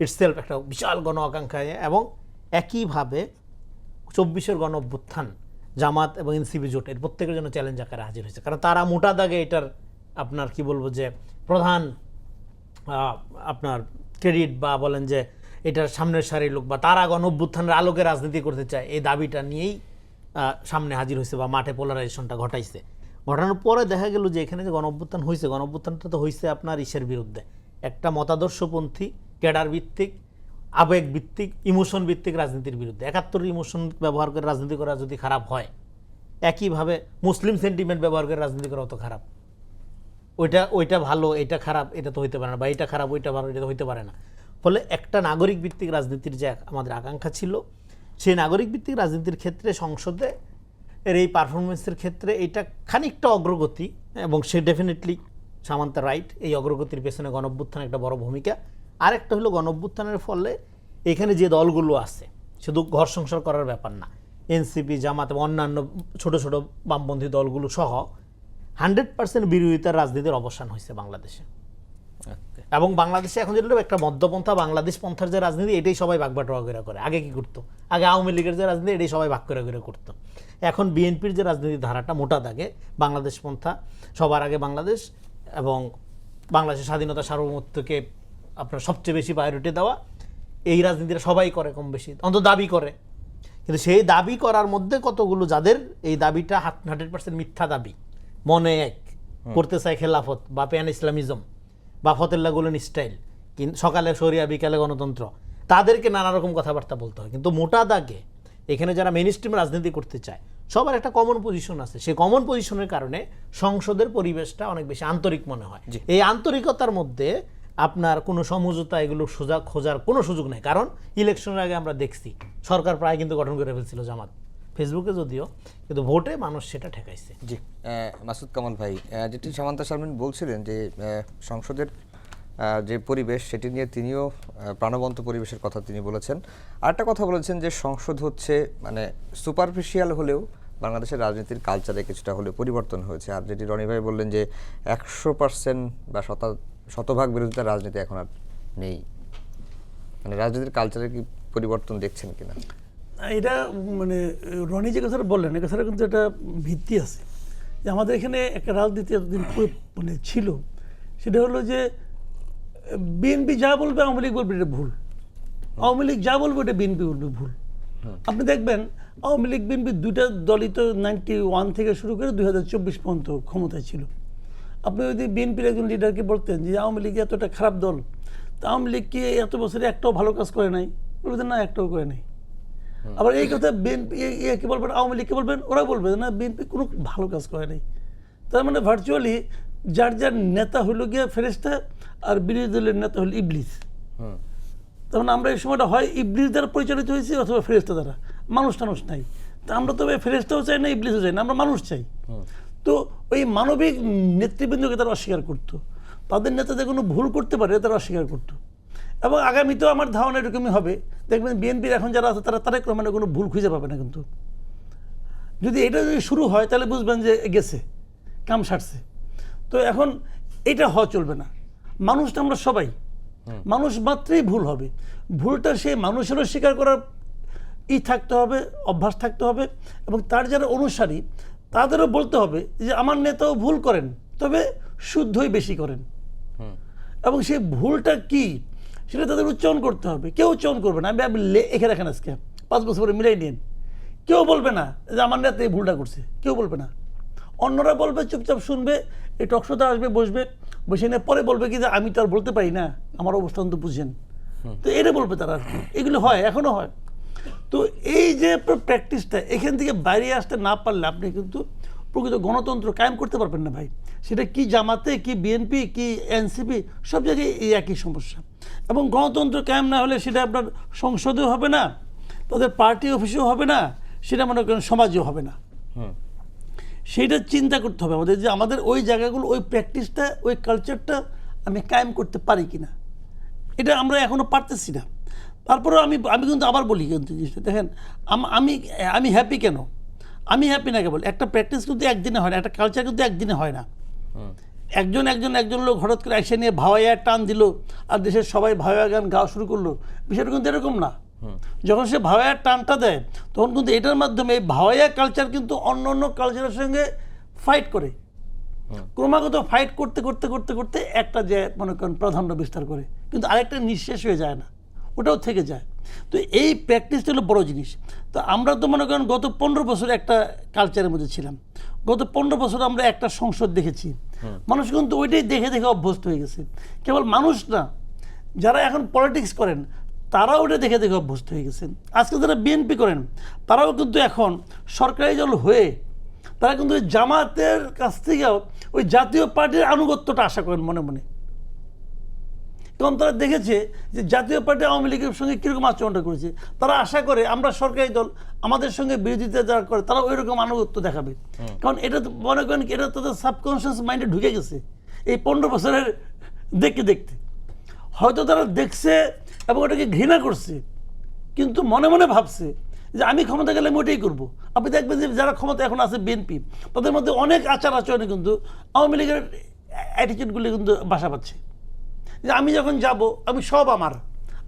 ইটসেলফ একটা বিশাল গণ আকাঙ্ক্ষা, এবং একইভাবে ২৪-এর গণ অভ্যুত্থান জামাত এবং এনসিপি জোট এর প্রত্যেকের জন্য চ্যালেঞ্জ আকারে হাজির হয়েছে। কারণ তারা মোটা দাগে এটার আপনার কি বলবো যে প্রধান আপনার ক্রেডিট বা বলেন যে এটার সামনের সারির লোক, বা তারা গণ অভ্যুত্থানের আলোকে রাজনীতি করতে চায়, এই দাবিটা নিয়েই সামনে হাজির হয়েছে বা মাঠে পোলারাইজেশনটা ঘটাইছে। ঘটানোর পরে দেখা গেল যে এখানে যে গণ অভ্যুত্থান হয়েছে, গণ অভ্যুত্থানটা তো হয়েছে আপনার ইসের বিরুদ্ধে, একটা মতাদর্শপন্থী, ক্যাডার ভিত্তিক, আবেগ ভিত্তিক, ইমোশন ভিত্তিক রাজনীতির বিরুদ্ধে। ৭১ ইমোশন ব্যবহার করে রাজনীতি করা যদি খারাপ হয়, একইভাবে মুসলিম সেন্টিমেন্ট ব্যবহার করে রাজনীতি করা অত খারাপ। ওইটা ভালো, এটা খারাপ, এটা তো হইতে পারে না, বা এটা খারাপ, ওইটা ভালো, এটা তো হইতে পারে না। ফলে একটা নাগরিক ভিত্তিক রাজনীতির যে আমাদের আকাঙ্ক্ষা ছিল, সেই নাগরিক ভিত্তিক রাজনীতির ক্ষেত্রে সংসদে এর এই পারফরমেন্সের ক্ষেত্রে এটা খানিকটা অগ্রগতি, এবং সে ডেফিনেটলি সামান্তা রাইট। এই অগ্রগতির পেছনে গণঅভ্যুত্থান একটা বড় ভূমিকা। আরেকটা হলো গণঅভ্যুত্থানের ফলে এখানে যে দলগুলো আছে, শুধু ঘর সংসার করার ব্যাপার না, এনসিপি, জামাত এবং অন্যান্য ছোট ছোট বামপন্থী দলগুলো সহ 100% বিরোধিতার রাজনীতির অবসান হয়েছে বাংলাদেশে। এবং বাংলাদেশে এখন যেটা একটা মধ্যপন্থা বাংলাদেশ পন্থার যে রাজনীতি, এটাই সবাই ভাগবাটোয়ারা করে। আগে কি করতো? আগে আওয়ামী লীগের যে রাজনীতি, এটাই সবাই ভাগ করে করতো। এখন বিএনপির যে রাজনীতির ধারাটা মোটা দাগে বাংলাদেশ পন্থা, সবার আগে বাংলাদেশ এবং বাংলাদেশের স্বাধীনতা সার্বভৌমত্বকে আপনার সবচেয়ে বেশি প্রায়োরিটি দেওয়া, এই রাজনীতিটা সবাই করে কম বেশি, অন্তত দাবি করে। কিন্তু সেই দাবি করার মধ্যে কতগুলো যাদের এই দাবিটা 100% মিথ্যা দাবি, মনে এক করতে চায় খেলাফত বা প্যান ইসলামিজম বা ফতেল্লা গুলেন স্টাইল, সকালে শরিয়া বিকালে গণতন্ত্র, তাদেরকে নানা রকম কথাবার্তা বলতে হয়। কিন্তু মোটা দাগে এখানে যারা মেইনস্ট্রিম রাজনীতি করতে চায়, সবার একটা কমন পজিশন আছে। সেই কমন পজিশনের কারণে সংসদের পরিবেশটা অনেক বেশি আন্তরিক মনে হয়। এই আন্তরিকতার মধ্যে আপনার কোনো সমঝোতা, এগুলো খোঁজার কোনো সুযোগ নেই। কারণ ইলেকশনের আগে আমরা দেখছি সরকার প্রায় কিন্তু গঠন করে ফেলছিল জামাত, ফেসবুকে যদিও, কিন্তু ভোটে মানুষ সেটা ঠেকাইছে। জি, মাসুদ কামাল ভাই, যেটি সামান্তা শারমিন বলছিলেন যে সংসদের যে পরিবেশ, সেটি নিয়ে তিনিও প্রাণবন্ত পরিবেশের কথা তিনি বলেছেন। আরেকটা কথা বলেছেন যে সংসদ হচ্ছে মানে সুপারফিশিয়াল হলেও বাংলাদেশের রাজনীতির কালচারে কিছুটা হলেও পরিবর্তন হয়েছে। আর যেটি রনি ভাই বললেন যে 100% বা শতভাগ বিরোধিতার রাজনীতি এখন আর নেই, মানে রাজনীতির কালচারে কি পরিবর্তন দেখছেন কিনা? এটা মানে রনি যে কথাটা বললেন, এই কথাটা কিন্তু একটা ভিত্তি আছে যে আমাদের এখানে একটা রাজনীতি এতদিন মানে ছিল, সেটা হলো যে বিএনপি যা বলবে আওয়ামী লীগ বলবে এটা ভুল, আওয়ামী লীগ যা বলবে এটা বিএনপি বলবে ভুল। আপনি দেখবেন আওয়ামী লীগ বিএনপি দুইটা দলই তো 91 থেকে শুরু করে 2024 পর্যন্ত ক্ষমতায় ছিল। আপনি যদি বিএনপির একজন লিডারকে বলতেন যে আওয়ামী লীগ এতটা খারাপ দল, তা আওয়ামী লীগ কি এত বছরে একটাও ভালো কাজ করে নাই? বলবেন না, একটাও করে নাই। আবার এই কথা বিএনপি কে বলবেন, আওয়ামী লীগকে বলবেন, ওরা বলবে না বিএনপি কোনো ভালো কাজ করে নাই। তার মানে ভার্চুয়ালি যার যার নেতা হইল গিয়ে ফেরেশতা আর বিরোধী দলের নেতা হল ইবলিস। তার মানে আমরা এই সময়টা হয় ইবলিস দ্বারা পরিচালিত হয়েছি অথবা ফেরেশতা দ্বারা, মানুষ টানুষ নাই। তা আমরা তবে ফেরেশতাও চাই না, ইবলিসও চাই না, আমরা মানুষ চাই। তো ওই মানবিক নেতৃবৃন্দকে তারা অস্বীকার করতো, তাদের নেতাদের কোনো ভুল করতে পারে তারা অস্বীকার করতো। এবং আগামীতেও আমার ধারণা এরকমই হবে। দেখবেন বিএনপির এখন যারা আছে তারা তারেক রহমানের কোনো ভুল খুঁজে পাবে না। কিন্তু যদি এটা যদি শুরু হয় তাহলে বুঝবেন যে গেছে, কাম সারছে। তো এখন এটা হওয়া চলবে না। মানুষটা আমরা সবাই, মানুষ মাত্রই ভুল হবে। ভুলটা সে মানুষেরও স্বীকার করার থাকতে হবে, অভ্যাস থাকতে হবে, এবং তার যারা অনুসারী তাদেরও বলতে হবে যে আমার নেতাও ভুল করেন, তবে শুদ্ধই বেশি করেন। এবং সেই ভুলটা কি সেটা তাদের উচ্চারণ করতে হবে। কেউ উচ্চারণ করবে না, আমি এখে রাখেন আজকে 5 বছর পরে মিলাই নিন, কেউ বলবে না যে আমার নেতা এই ভুলটা করছে, কেউ বলবে না। অন্যরা বলবে, চুপচাপ শুনবে, এই টকশোতে আসবে, বসবে, বসে নিয়ে পরে বলবে কি যে আমি তো আর বলতে পারি না, আমার অবস্থান তো বুঝছেন, তো এটা বলবে তারা। এগুলো হয়, এখনো হয়। তো এই যে প্র্যাকটিসটা, এখান থেকে বাইরে আসতে না পারলে আপনি কিন্তু প্রকৃত গণতন্ত্র কায়েম করতে পারবেন না ভাই। সেটা কি জামাতে, কি বিএনপি, কি এনসিপি, সব জায়গায় এই একই সমস্যা। এবং গণতন্ত্র কায়েম না হলে সেটা আপনার সংসদেও হবে না, তাদের পার্টি অফিসেও হবে না, সেটা মনে করেন সমাজেও হবে না। সেইটা চিন্তা করতে হবে আমাদের, যে আমাদের ওই জায়গাগুলো, ওই প্র্যাকটিসটা, ওই কালচারটা আমি কায়েম করতে পারি কিনা। এটা আমরা এখনো পারতেছি না। তারপরে আমি কিন্তু আবার বলি, কিন্তু দেখেন আমি হ্যাপি কেন, আমি হ্যাপি না কেবল একটা প্র্যাকটিস কিন্তু একদিনে হয় না, একটা কালচার কিন্তু একদিনে হয় না। একজন লোক হঠাৎ করে এসে নিয়ে ভাওয়াইয়া টান দিল আর দেশের সবাই ভাওয়াইয়া গান গাওয়া শুরু করলো, বিষয়টা কিন্তু এরকম না। যখন সে ভাওয়াইয়ার টানটা দেয় তখন কিন্তু এটার মাধ্যমে এই ভাওয়াইয়া কালচার কিন্তু অন্য অন্য কালচারের সঙ্গে ফাইট করে, ক্রমাগত ফাইট করতে করতে করতে করতে একটা যে মনে করেন প্রাধান্য বিস্তার করে, কিন্তু আরেকটা নিঃশেষ হয়ে যায় না, ওটাও থেকে যায়। তো এই প্র্যাকটিসটা হলো বড় জিনিস। তো আমরা তো মনে করেন গত 15 বছর একটা কালচারের মধ্যে ছিলাম, গত 15 বছর আমরা একটা সংসদ দেখেছি, মানুষ কিন্তু ওইটাই দেখে দেখে অভ্যস্ত হয়ে গেছে। কেবল মানুষ না, যারা এখন পলিটিক্স করেন তারাও ওটা দেখে দেখে অভ্যস্ত হয়ে গেছেন। আজকে যারা বিএনপি করেন তারাও কিন্তু এখন সরকারি দল হয়ে তারা কিন্তু ওই জামাতের কাছ থেকেও ওই জাতীয় পার্টির আনুগত্যটা আশা করেন মনে মনে। এবং তারা দেখেছে যে জাতীয় পার্টি আওয়ামী লীগের সঙ্গে কীরকম আচরণটা করেছে, তারা আশা করে আমরা সরকারি দল, আমাদের সঙ্গে বিরোধিতা যারা করে তারা ওই রকম আনুগত্য দেখাবে। কারণ এটা তো মনে করেন এটা তাদের সাবকনশিয়াস মাইন্ডে ঢুকে গেছে এই 15 বছরের দেখতে দেখতে। হয়তো তারা দেখছে এবং ওটাকে ঘৃণা করছে, কিন্তু মনে মনে ভাবছে যে আমি ক্ষমতা গেলে আমি ওটাই করবো। আপনি দেখবেন যে যারা ক্ষমতা এখন আছে বিএনপি, তাদের মধ্যে অনেক আচার আচরণে কিন্তু আওয়ামী লীগের অ্যাটিটিউডগুলি কিন্তু বাসা পাচ্ছে। যে আমি যখন যাব আমি সব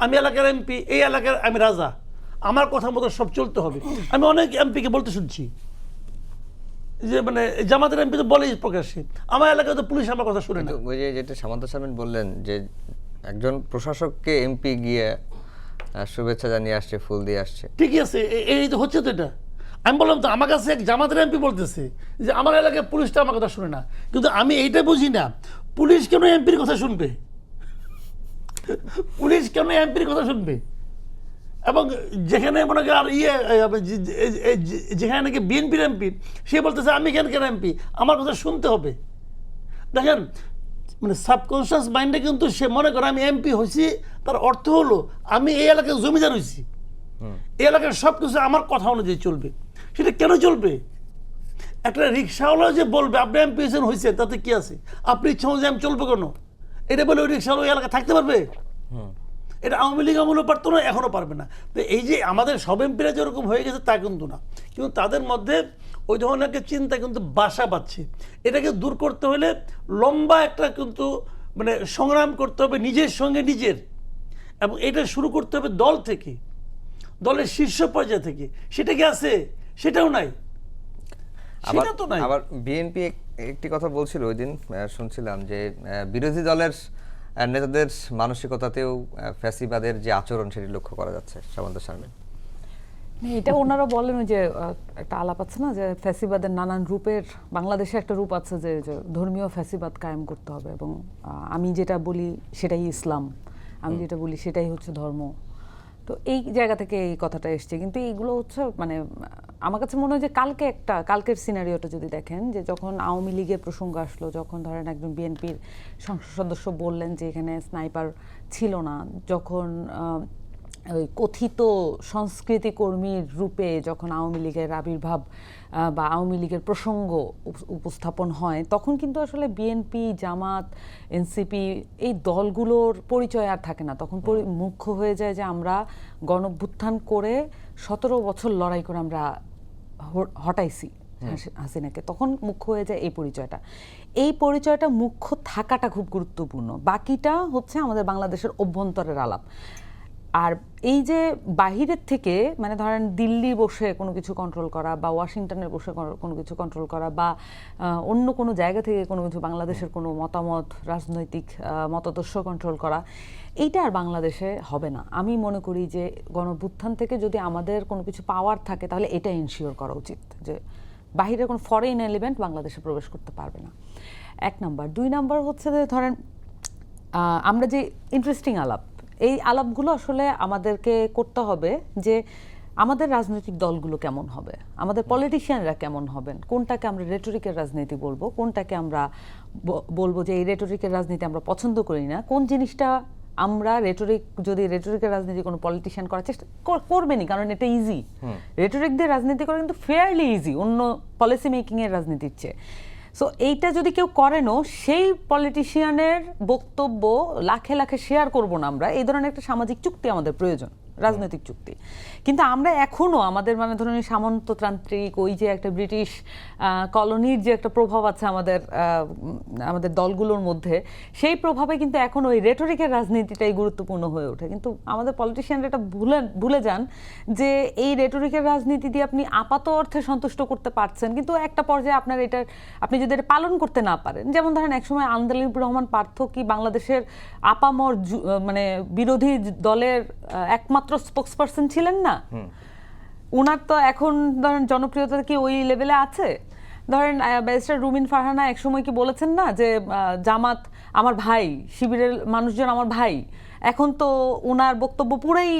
আমি এলাকার এমপি, এই এলাকার আমি রাজা, আমার কথা মতো সব চলতে হবে। আমি অনেক এমপিকে বলতে শুনছি যে মানে জামাতের এমপি তো বলেই প্রকাশ্যে, আমার এলাকায় তো পুলিশ আমার কথা শুনে না। ওই যে যেটা সামান্ত শারমিন বললেন যে একজন প্রশাসককে এমপি গিয়ে শুভেচ্ছা জানিয়ে আসছে, ফুল দিয়ে আসছে, ঠিকই আছে, এই তো হচ্ছে তো এটা। আমি বললাম তো আমার কাছে এক জামাতের এমপি বলতেছে যে আমার এলাকায় পুলিশটা আমার কথা শুনে না, কিন্তু আমি এইটা বুঝি না পুলিশ কেন এমপির কথা শুনবে, পুলিশ কেন এমপির কথা শুনবে। এবং যেখানে মনে করেন আর যেখানে নাকি বিএনপির এমপি, সে বলতেছে আমি কেন এমপি, আমার কথা শুনতে হবে। দেখেন মানে সাবকনশিয়াস মাইন্ডে কিন্তু সে মনে করে আমি এমপি হয়েছি, তার অর্থ হলো আমি এই এলাকায় জমিদার হয়েছি, এই এলাকার সব কিছু আমার কথা অনুযায়ী চলবে। সেটা কেন চলবে? একটা রিক্সাওয়ালা যে বলবে আপনি এমপি হয়েছে তাতে কি আছে, আপনি ইচ্ছা অনুযায়ী আমি চলবো কেন, এটা বলে ওই রিক্সাওয়ালা ওই এলাকায় থাকতে পারবে? এটা আওয়ামী লীগ আমলেও পারতো না, এখনও পারবে না। তো এই যে আমাদের সব এমপিরা যেরকম হয়ে গেছে তা কিন্তু না, কিন্তু তাদের মধ্যে ওই ধরনের একটা চিন্তা কিন্তু বাসা পাচ্ছে। এটাকে দূর করতে হলে লম্বা একটা কিন্তু মানে সংগ্রাম করতে হবে নিজের সঙ্গে নিজের, এবং এটা শুরু করতে হবে দল থেকে, দলের শীর্ষ পর্যায় থেকে। সেটা কি আছে? সেটাও নাই, সেটা তো নাই। আবার বিএনপি একটি কথা বলছিল ওই দিন, শুনছিলাম যে বিরোধী দলের নেতাদের মানসিকতাতেও ফ্যাসিবাদের যে আচরণ সেটি লক্ষ্য করা যাচ্ছে। সামান্ত শারমিন, এটা ওনারা বলেন যে একটা আলাপ আছে না যে ফ্যাসিবাদের নানান রূপের, বাংলাদেশে একটা রূপ আছে যে ধর্মীয় ফ্যাসিবাদ কায়েম করতে হবে, এবং আমি যেটা বলি সেটাই ইসলাম, আমি যেটা বলি সেটাই হচ্ছে ধর্ম। তো এই জায়গা থেকে এই কথাটা এসছে। কিন্তু এইগুলো হচ্ছে মানে আমার কাছে মনে হয় যে কালকের সিনারিওটা যদি দেখেন, যে যখন আওয়ামী লীগের প্রসঙ্গ আসলো, যখন ধরেন একজন বিএনপির সংসদ সদস্য বললেন যে এখানে স্নাইপার ছিল না, যখন ওই কথিত সংস্কৃতি কর্মীর রূপে যখন আওয়ামী লীগের আবির্ভাব বা আওয়ামী লীগের প্রসঙ্গ উপস্থাপন হয়, তখন কিন্তু আসলে বিএনপি, জামাত, এনসিপি এই দলগুলোর পরিচয় আর থাকে না। তখন মুখ্য হয়ে যায় যে আমরা গণঅভ্যুত্থান করে 17 বছর লড়াই করে আমরা হটাইছি হাসিনাকে, তখন মুখ্য হয়ে যায় এই পরিচয়টা। এই পরিচয়টা মুখ্য থাকাটা খুব গুরুত্বপূর্ণ, বাকিটা হচ্ছে আমাদের বাংলাদেশের অভ্যন্তরের আলাপ। আর এই যে বাহিরের থেকে মানে ধরেন দিল্লি বসে কোনো কিছু কন্ট্রোল করা বা ওয়াশিংটনে বসে কোনো কিছু কন্ট্রোল করা বা অন্য কোনো জায়গা থেকে কোনো কিছু বাংলাদেশের কোনো মতামত রাজনৈতিক মতাদর্শ কন্ট্রোল করা, এইটা আর বাংলাদেশে হবে না। আমি মনে করি যে গণঅভ্যুত্থান থেকে যদি আমাদের কোনো কিছু পাওয়ার থাকে তাহলে এটা ইনশিওর করা উচিত যে বাহিরের কোনো ফরেন এলিমেন্ট বাংলাদেশে প্রবেশ করতে পারবে না, 1 নাম্বার। 2 নাম্বার হচ্ছে যে ধরেন আমরা যে ইন্টারেস্টিং আলাপ, এই আলাপগুলো আসলে আমাদেরকে করতে হবে যে আমাদের রাজনৈতিক দলগুলো কেমন হবে, আমাদের পলিটিশিয়ানরা কেমন হবেন, কোনটাকে আমরা রেটরিকের রাজনীতি বলবো, কোনটাকে আমরা বলবো যে এই রেটরিকের রাজনীতি আমরা পছন্দ করি না, কোন জিনিসটা আমরা যদি রেটরিকের রাজনীতি কোনো পলিটিশিয়ান করার চেষ্টা করবেনি, কারণ এটা ইজি। রেটরিক দিয়ে রাজনীতি করা কিন্তু ফেয়ারলি ইজি অন্য পলিসি মেকিং এর রাজনীতির চেয়ে। সো এইটা যদি কেউ করেনও, সেই পলিটিশিয়ানের বক্তব্য লাখে লাখে শেয়ার করব না আমরা, এই ধরনের একটা সামাজিক চুক্তি আমাদের প্রয়োজন, রাজনৈতিক চুক্তি। কিন্তু আমরা এখনো আমাদের মানে ধরুন সামন্ততান্ত্রিক ওই যে একটা ব্রিটিশ কলোনির যে একটা প্রভাব আছে আমাদের দলগুলোর মধ্যে, সেই প্রভাবে কিন্তু এখন ওই রেটরিকের রাজনীতিটাই গুরুত্বপূর্ণ হয়ে ওঠে। কিন্তু আমাদের পলিটিশিয়ানরা এটা ভুলে যান যে এই রেটরিকের রাজনীতি দিয়ে আপনি আপাত অর্থে সন্তুষ্ট করতে পারছেন, কিন্তু একটা পর্যায়ে আপনি যদি এটা পালন করতে না পারেন, যেমন ধরেন একসময় আন্দোলন রহমান পার্থ কি বাংলাদেশের আপামর মানে বিরোধী দলের একমাত্র স্পোক্সপারসন ছিলেন না? উনার তো এখন ধরেন জনপ্রিয়তা কি ওই লেভেলে আছে? ধরেন ব্যারিস্টার রুমিন ফারহানা একসময় কি বলেছেন না যে জামাত আমার ভাই, শিবিরের মানুষজন আমার ভাই। এখন তো উনার বক্তব্য পুরাই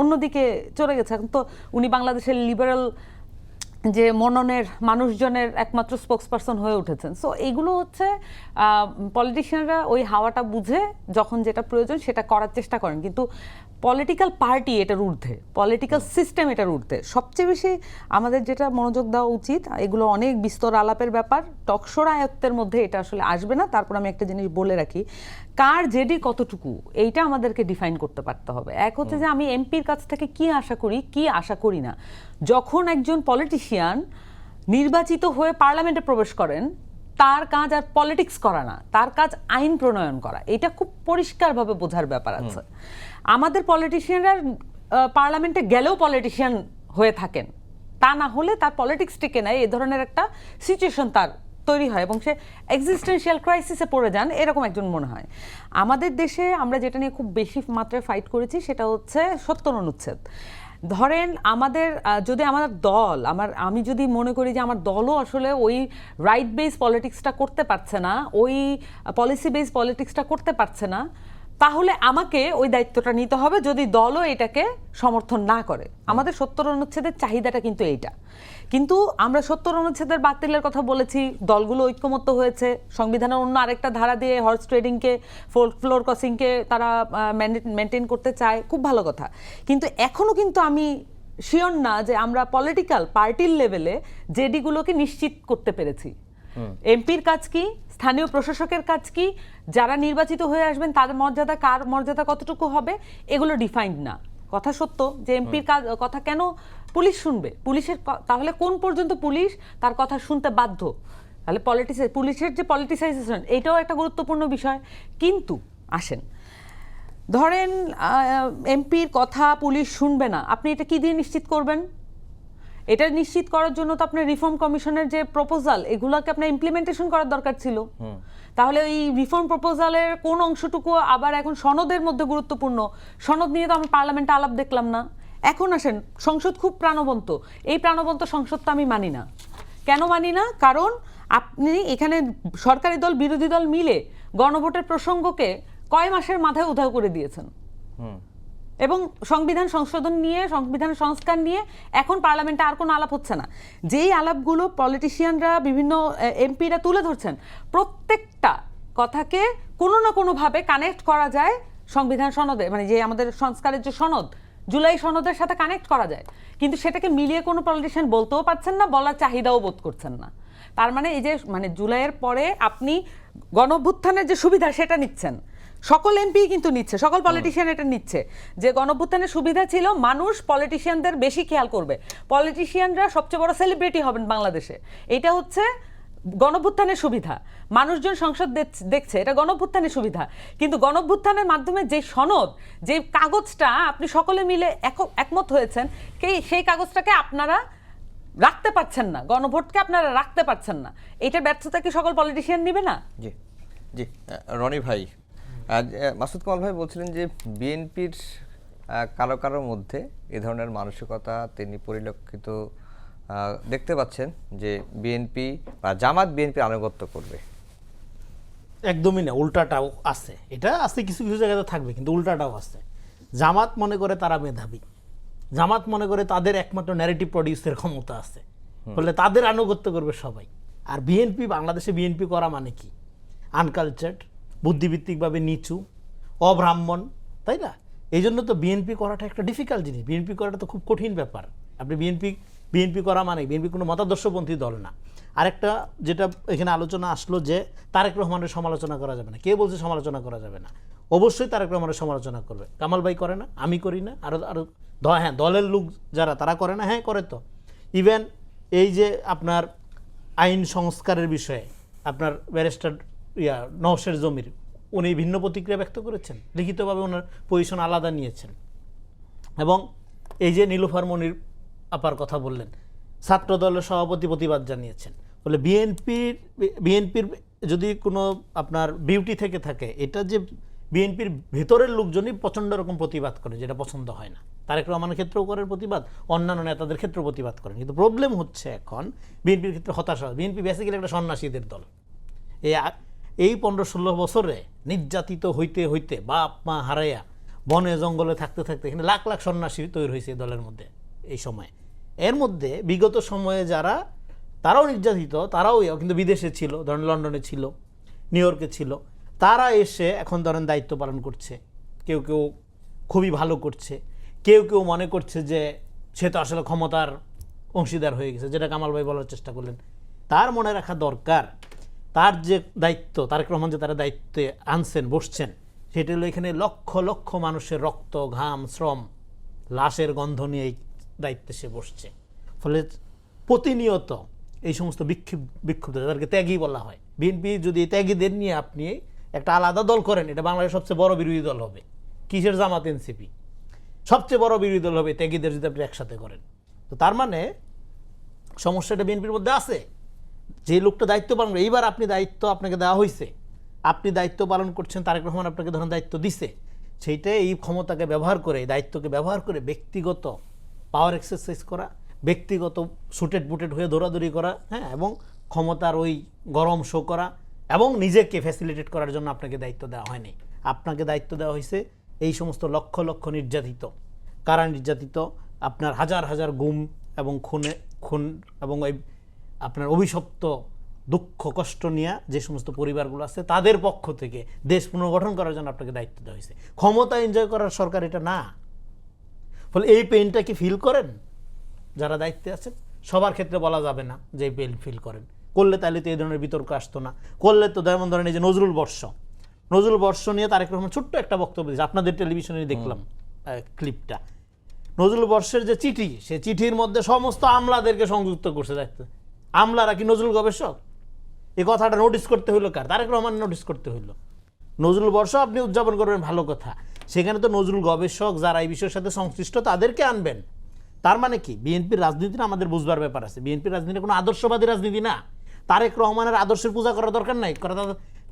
অন্যদিকে চলে গেছে। এখন তো উনি বাংলাদেশের লিবারেল যে মননের মানুষজনের একমাত্র স্পোক্সপারসন হয়ে উঠেছেন। সো এইগুলো হচ্ছে পলিটিশিয়ানরা ওই হাওয়াটা বুঝে যখন যেটা প্রয়োজন সেটা করার চেষ্টা করেন, কিন্তু পলিটিক্যাল পার্টি এটার ঊর্ধ্বে, পলিটিক্যাল সিস্টেম এটার ঊর্ধ্বে। সবচেয়ে বেশি আমাদের যেটা মনোযোগ দেওয়া উচিত, এগুলো অনেক বিস্তর আলাপের ব্যাপার, টকশোর আয়ত্তের মধ্যে এটা আসলে আসবে না। তারপর আমি একটা জিনিস বলে রাখি, কার জেডি কতটুকু এইটা আমাদেরকে ডিফাইন করতে পারতে হবে। এক হচ্ছে যে আমি এমপির কাছ থেকে কি আশা করি, কি আশা করি না। যখন একজন পলিটিশিয়ান নির্বাচিত হয়ে পার্লামেন্টে প্রবেশ করেন, তার কাজ আর পলিটিক্স করা না, তার কাজ আইন প্রণয়ন করা। এটা খুব পরিষ্কারভাবে বোঝার ব্যাপার আছে। আমাদের পলিটিশিয়ানরা পার্লামেন্টে গেলেও পলিটিশিয়ান হয়ে থাকেন, তা না হলে তার পলিটিক্স টিকে নেয়, এ ধরনের একটা সিচুয়েশন তার তৈরি হয় এবং সে এক্সিস্টেন্সিয়াল ক্রাইসিসে পড়ে যান, এরকম একজন মনে হয়। আমাদের দেশে আমরা যেটা নিয়ে খুব বেশি মাত্রায় ফাইট করেছি সেটা হচ্ছে 70 অনুচ্ছেদ। ধরেন আমাদের যদি আমার দল আমি যদি মনে করি যে আমার দলও আসলে ওই রাইট বেস পলিটিক্সটা করতে পারছে না, ওই পলিসি বেস পলিটিক্সটা করতে পারছে না, তাহলে আমাকে ওই দায়িত্বটা নিতে হবে যদি দলও এটাকে সমর্থন না করে। আমাদের 70 অনুচ্ছেদের চাহিদাটা কিন্তু এইটা। কিন্তু আমরা 70 অনুচ্ছেদের বাতিলের কথা বলেছি, দলগুলো ঐক্যমত্য হয়েছে, সংবিধানের অন্য আরেকটা ধারা দিয়ে হর্স ট্রেডিংকে, ফ্লোর ক্রসিংকে তারা মেনটেন করতে চায়, খুব ভালো কথা। কিন্তু এখনো কিন্তু আমি শিওর না যে আমরা পলিটিক্যাল পার্টির লেভেলে জেডিগুলোকে নিশ্চিত করতে পেরেছি। এমপির কাজ কি, স্থানীয় প্রশাসকের কাজ কি, যারা নির্বাচিত হয়ে আসবেন তাদের মর্যাদা, কার মর্যাদা কতটুকু হবে, এগুলো ডিফাইন্ড না। কথা সত্য যে এমপির কথা কেন পুলিশ শুনবে, তাহলে কোন পর্যন্ত পুলিশ তার কথা শুনতে বাধ্য? তাহলে পুলিশের যে পলিটিসাইজেশন, এটাও একটা গুরুত্বপূর্ণ বিষয়। কিন্তু আসেন, ধরেন এমপির কথা পুলিশ শুনবে না, আপনি এটা কি দিয়ে নিশ্চিত করবেন? এটা নিশ্চিত করার জন্য তো আপনার রিফর্ম কমিশনের যে প্রপোজাল, এগুলোকে আপনার ইমপ্লিমেন্টেশন করার দরকার ছিল। তাহলে এই রিফর্ম প্রপোজালের কোন অংশটুকু আবার এখন সনদের মধ্যে গুরুত্বপূর্ণ, সনদ নিয়ে তো আমি পার্লামেন্টে আলাপ দেখলাম না। এখন আসেন, সংসদ খুব প্রাণবন্ত, এই প্রাণবন্ত সংসদটা আমি মানি না। কেন মানি না? কারণ আপনি এখানে সরকারি দল বিরোধী দল মিলে গণভোটের প্রসঙ্গকে কয় মাসের মাথায় উধাও করে দিয়েছেন, এবং সংবিধান সংশোধন নিয়ে, সংবিধান সংস্কার নিয়ে এখন পার্লামেন্টে আর কোনো আলাপ হচ্ছে না। যেই আলাপগুলো পলিটিশিয়ানরা, বিভিন্ন এমপিরা তুলে ধরছেন, প্রত্যেকটা কথাকে কোনো না কোনোভাবে কানেক্ট করা যায় সংবিধান সনদে, মানে যে আমাদের সংস্কারের যে সনদ, জুলাই সনদের সাথে কানেক্ট করা যায়, কিন্তু সেটাকে মিলিয়ে কোনো পলিটিশিয়ান বলতেও পারছেন না, বলার চাহিদাও বোধ করছেন না। তার মানে এই যে জুলাইয়ের পরে আপনি গণঅভ্যুত্থানের যে সুবিধা সেটা নিচ্ছেন, সকল এমপি কিন্তু নিচ্ছে, সকল পলিটিশিয়ান এটা নিচ্ছে যে গণঅভ্যুত্থানের সুবিধা ছিল মানুষ পলিটিশিয়ানদের বেশি খেয়াল করবে, পলিটিশিয়ানরা সবচেয়ে বড় সেলিব্রিটি হবেন বাংলাদেশে। এটা হচ্ছে গণভ্যুত্থানের সুবিধা, মানুষজন সংসদ দেখছে, এটা গণভ্যুত্থানের সুবিধা। কিন্তু গণভ্যুত্থানের মাধ্যমে যে সনদ, যে কাগজটা আপনি সকলে মিলে একমত হয়েছেন, সেই কাগজটাকে আপনারা রাখতে পারছেন না, গণভোটকে আপনারা রাখতে পারছেন না, এটা ব্যর্থতা কি সকল পলিটিশিয়ান নেবে না? জি জি, রনি ভাই, মাসুদ কামাল ভাই বলছিলেন যে বিএনপির কারো কারোর মধ্যে এ ধরনের মানসিকতা তিনি পরিলক্ষিত দেখতে পাচ্ছেন যে বিএনপি বা জামাত বিএনপির আনুগত্য করবে। একদমই না, উল্টাটাও আছে। এটা আছে, কিছু কিছু জায়গাতে থাকবে, কিন্তু উল্টাটাও আছে। জামাত মনে করে তারা মেধাবী, জামাত মনে করে তাদের একমাত্র ন্যারেটিভ প্রডিউসের ক্ষমতা আছে, ফলে তাদের আনুগত্য করবে সবাই। আর বিএনপি, বাংলাদেশে বিএনপি করা মানে কি? আনকালচার্ড, বুদ্ধিভিত্তিকভাবে নিচু, অব্রাহ্মণ, তাই না? এই জন্য তো বিএনপি করাটা একটা ডিফিকাল্ট জিনিস, বিএনপি করাটা তো খুব কঠিন ব্যাপার। আপনি বিএনপি করা মানে বিএনপি কোনো মতাদর্শপন্থী দল না। আরেকটা যেটা এখানে আলোচনা আসলো যে তারেক রহমানের সমালোচনা করা যাবে না, কে বলছে সমালোচনা করা যাবে না? অবশ্যই তারেক রহমানের সমালোচনা করবে। কামাল ভাই করে না, আমি করি না, আরও হ্যাঁ দলের লোক যারা তারা করে না, হ্যাঁ করে তো। ইভেন এই যে আপনার আইন সংস্কারের বিষয়ে আপনার ব্যারিস্টার নওশের জমির উনি ভিন্ন প্রতিক্রিয়া ব্যক্ত করেছেন, লিখিতভাবে ওনার পজিশন আলাদা নিয়েছেন। এবং এই যে নীলুফার মনির আপার কথা বললেন, ছাত্র দলের সভাপতি প্রতিবাদ জানিয়েছেন। বলে বিএনপির যদি কোনো আপনার বিউটি থেকে থাকে, এটা যে বিএনপির ভেতরের লোকজনই প্রচণ্ড রকম প্রতিবাদ করে, যেটা পছন্দ হয় না। তারেক রহমানের ক্ষেত্রেও করেন প্রতিবাদ, অন্যান্য নেতাদের ক্ষেত্রেও প্রতিবাদ করেন। কিন্তু প্রবলেম হচ্ছে এখন বিএনপির ক্ষেত্রে হতাশা। বিএনপি বেসিক্যালি একটা সন্ন্যাসীদের দল। এই 15-16 বছরে নির্যাতিত হইতে হইতে বাপ মা হারাইয়া বনে জঙ্গলে থাকতে থাকতে এখানে লাখ লাখ সন্ন্যাসী তৈরি হয়েছে এই দলের মধ্যে এই সময়ে। এর মধ্যে বিগত সময়ে যারা তারাও নির্যাতিত, তারাও কিন্তু বিদেশে ছিল, ধরেন লন্ডনে ছিল, নিউ ইয়র্কে ছিল, তারা এসে এখন ধরেন দায়িত্ব পালন করছে। কেউ কেউ খুবই ভালো করছে, কেউ কেউ মনে করছে যে সে তো আসলে ক্ষমতার অংশীদার হয়ে গেছে, যেটা কামাল ভাই বলার চেষ্টা করলেন। তার মনে রাখা দরকার, তার যে দায়িত্ব, তারেক রহমান যে তারা দায়িত্বে আনছেন, বসছেন, সেটা হলো এখানে লক্ষ লক্ষ মানুষের রক্ত, ঘাম, শ্রম, লাশের গন্ধ নিয়ে এই দায়িত্বে সে বসছে। ফলে প্রতিনিয়ত এই সমস্ত বিক্ষুব্ধ, তাদেরকে ত্যাগী বলা হয়। বিএনপি যদি ত্যাগীদের নিয়ে আপনি একটা আলাদা দল করেন, এটা বাংলাদেশের সবচেয়ে বড় বিরোধী দল হবে। কিসের জামাত, এনসিপি সবচেয়ে বড় বিরোধী দল হবে ত্যাগীদের যদি আপনি একসাথে করেন। তো তার মানে সমস্যাটা বিএনপির মধ্যে আছে। যে লোকটা দায়িত্ব পালন করে, এইবার আপনি দায়িত্ব আপনাকে দেওয়া হয়েছে, আপনি দায়িত্ব পালন করছেন, তারেক রহমান আপনাকে ধরেন দায়িত্ব দিছে, সেইটাই এই ক্ষমতাকে ব্যবহার করে, এই দায়িত্বকে ব্যবহার করে ব্যক্তিগত পাওয়ার এক্সারসাইজ করা, ব্যক্তিগত সুটেড বুটেড হয়ে দৌড়াদৌড়ি করা, হ্যাঁ, এবং ক্ষমতার ওই গরম শো করা এবং নিজেকে ফ্যাসিলিটেট করার জন্য আপনাকে দায়িত্ব দেওয়া হয়নি। আপনাকে দায়িত্ব দেওয়া হয়েছে এই সমস্ত লক্ষ লক্ষ নির্যাতিত, কারা নির্যাতিত, আপনার হাজার হাজার গুম এবং খুন এবং ওই আপনার অভিশপ্ত দুঃখ কষ্ট নিয়ে যে সমস্ত পরিবারগুলো আছে, তাদের পক্ষ থেকে দেশ পুনর্গঠন করার জন্য আপনাকে দায়িত্ব দেওয়া হয়েছে। ক্ষমতা এনজয় করার সরকার এটা না। ফলে এই পেইনটা কি ফিল করেন যারা দায়িত্বে আছেন? সবার ক্ষেত্রে বলা যাবে না যে এই পেইন ফিল করেন। করলে তাহলে তো এই ধরনের বিতর্ক আসতো না। করলে তো যেমন ধরেন এই যে নজরুল বর্ষ নিয়ে তারেক রহমান ছোট্ট একটা বক্তব্য দিয়েছে, আপনাদের টেলিভিশনে দেখলাম ক্লিপটা। নজরুল বর্ষের যে চিঠি, সে চিঠির মধ্যে সমস্ত আমলাদেরকে সংযুক্ত করছে। দেখতে আমলারা কি নজরুল গবেষক? এই কথাটা নোটিস করতে হইলো কার? তারেক রহমান নোটিস করতে হইলো। নজরুল বর্ষ আপনি উদযাপন করবেন, ভালো কথা, সেখানে তো নজরুল গবেষক যারা এই বিষয়ের সাথে সংশ্লিষ্ট তাদেরকে আনবেন। তার মানে কি? বিএনপির রাজনীতিটা আমাদের বুঝবার ব্যাপার আছে। বিএনপির রাজনীতি কোনো আদর্শবাদী রাজনীতি না। তারেক রহমানের আদর্শের পূজা করার দরকার নাই।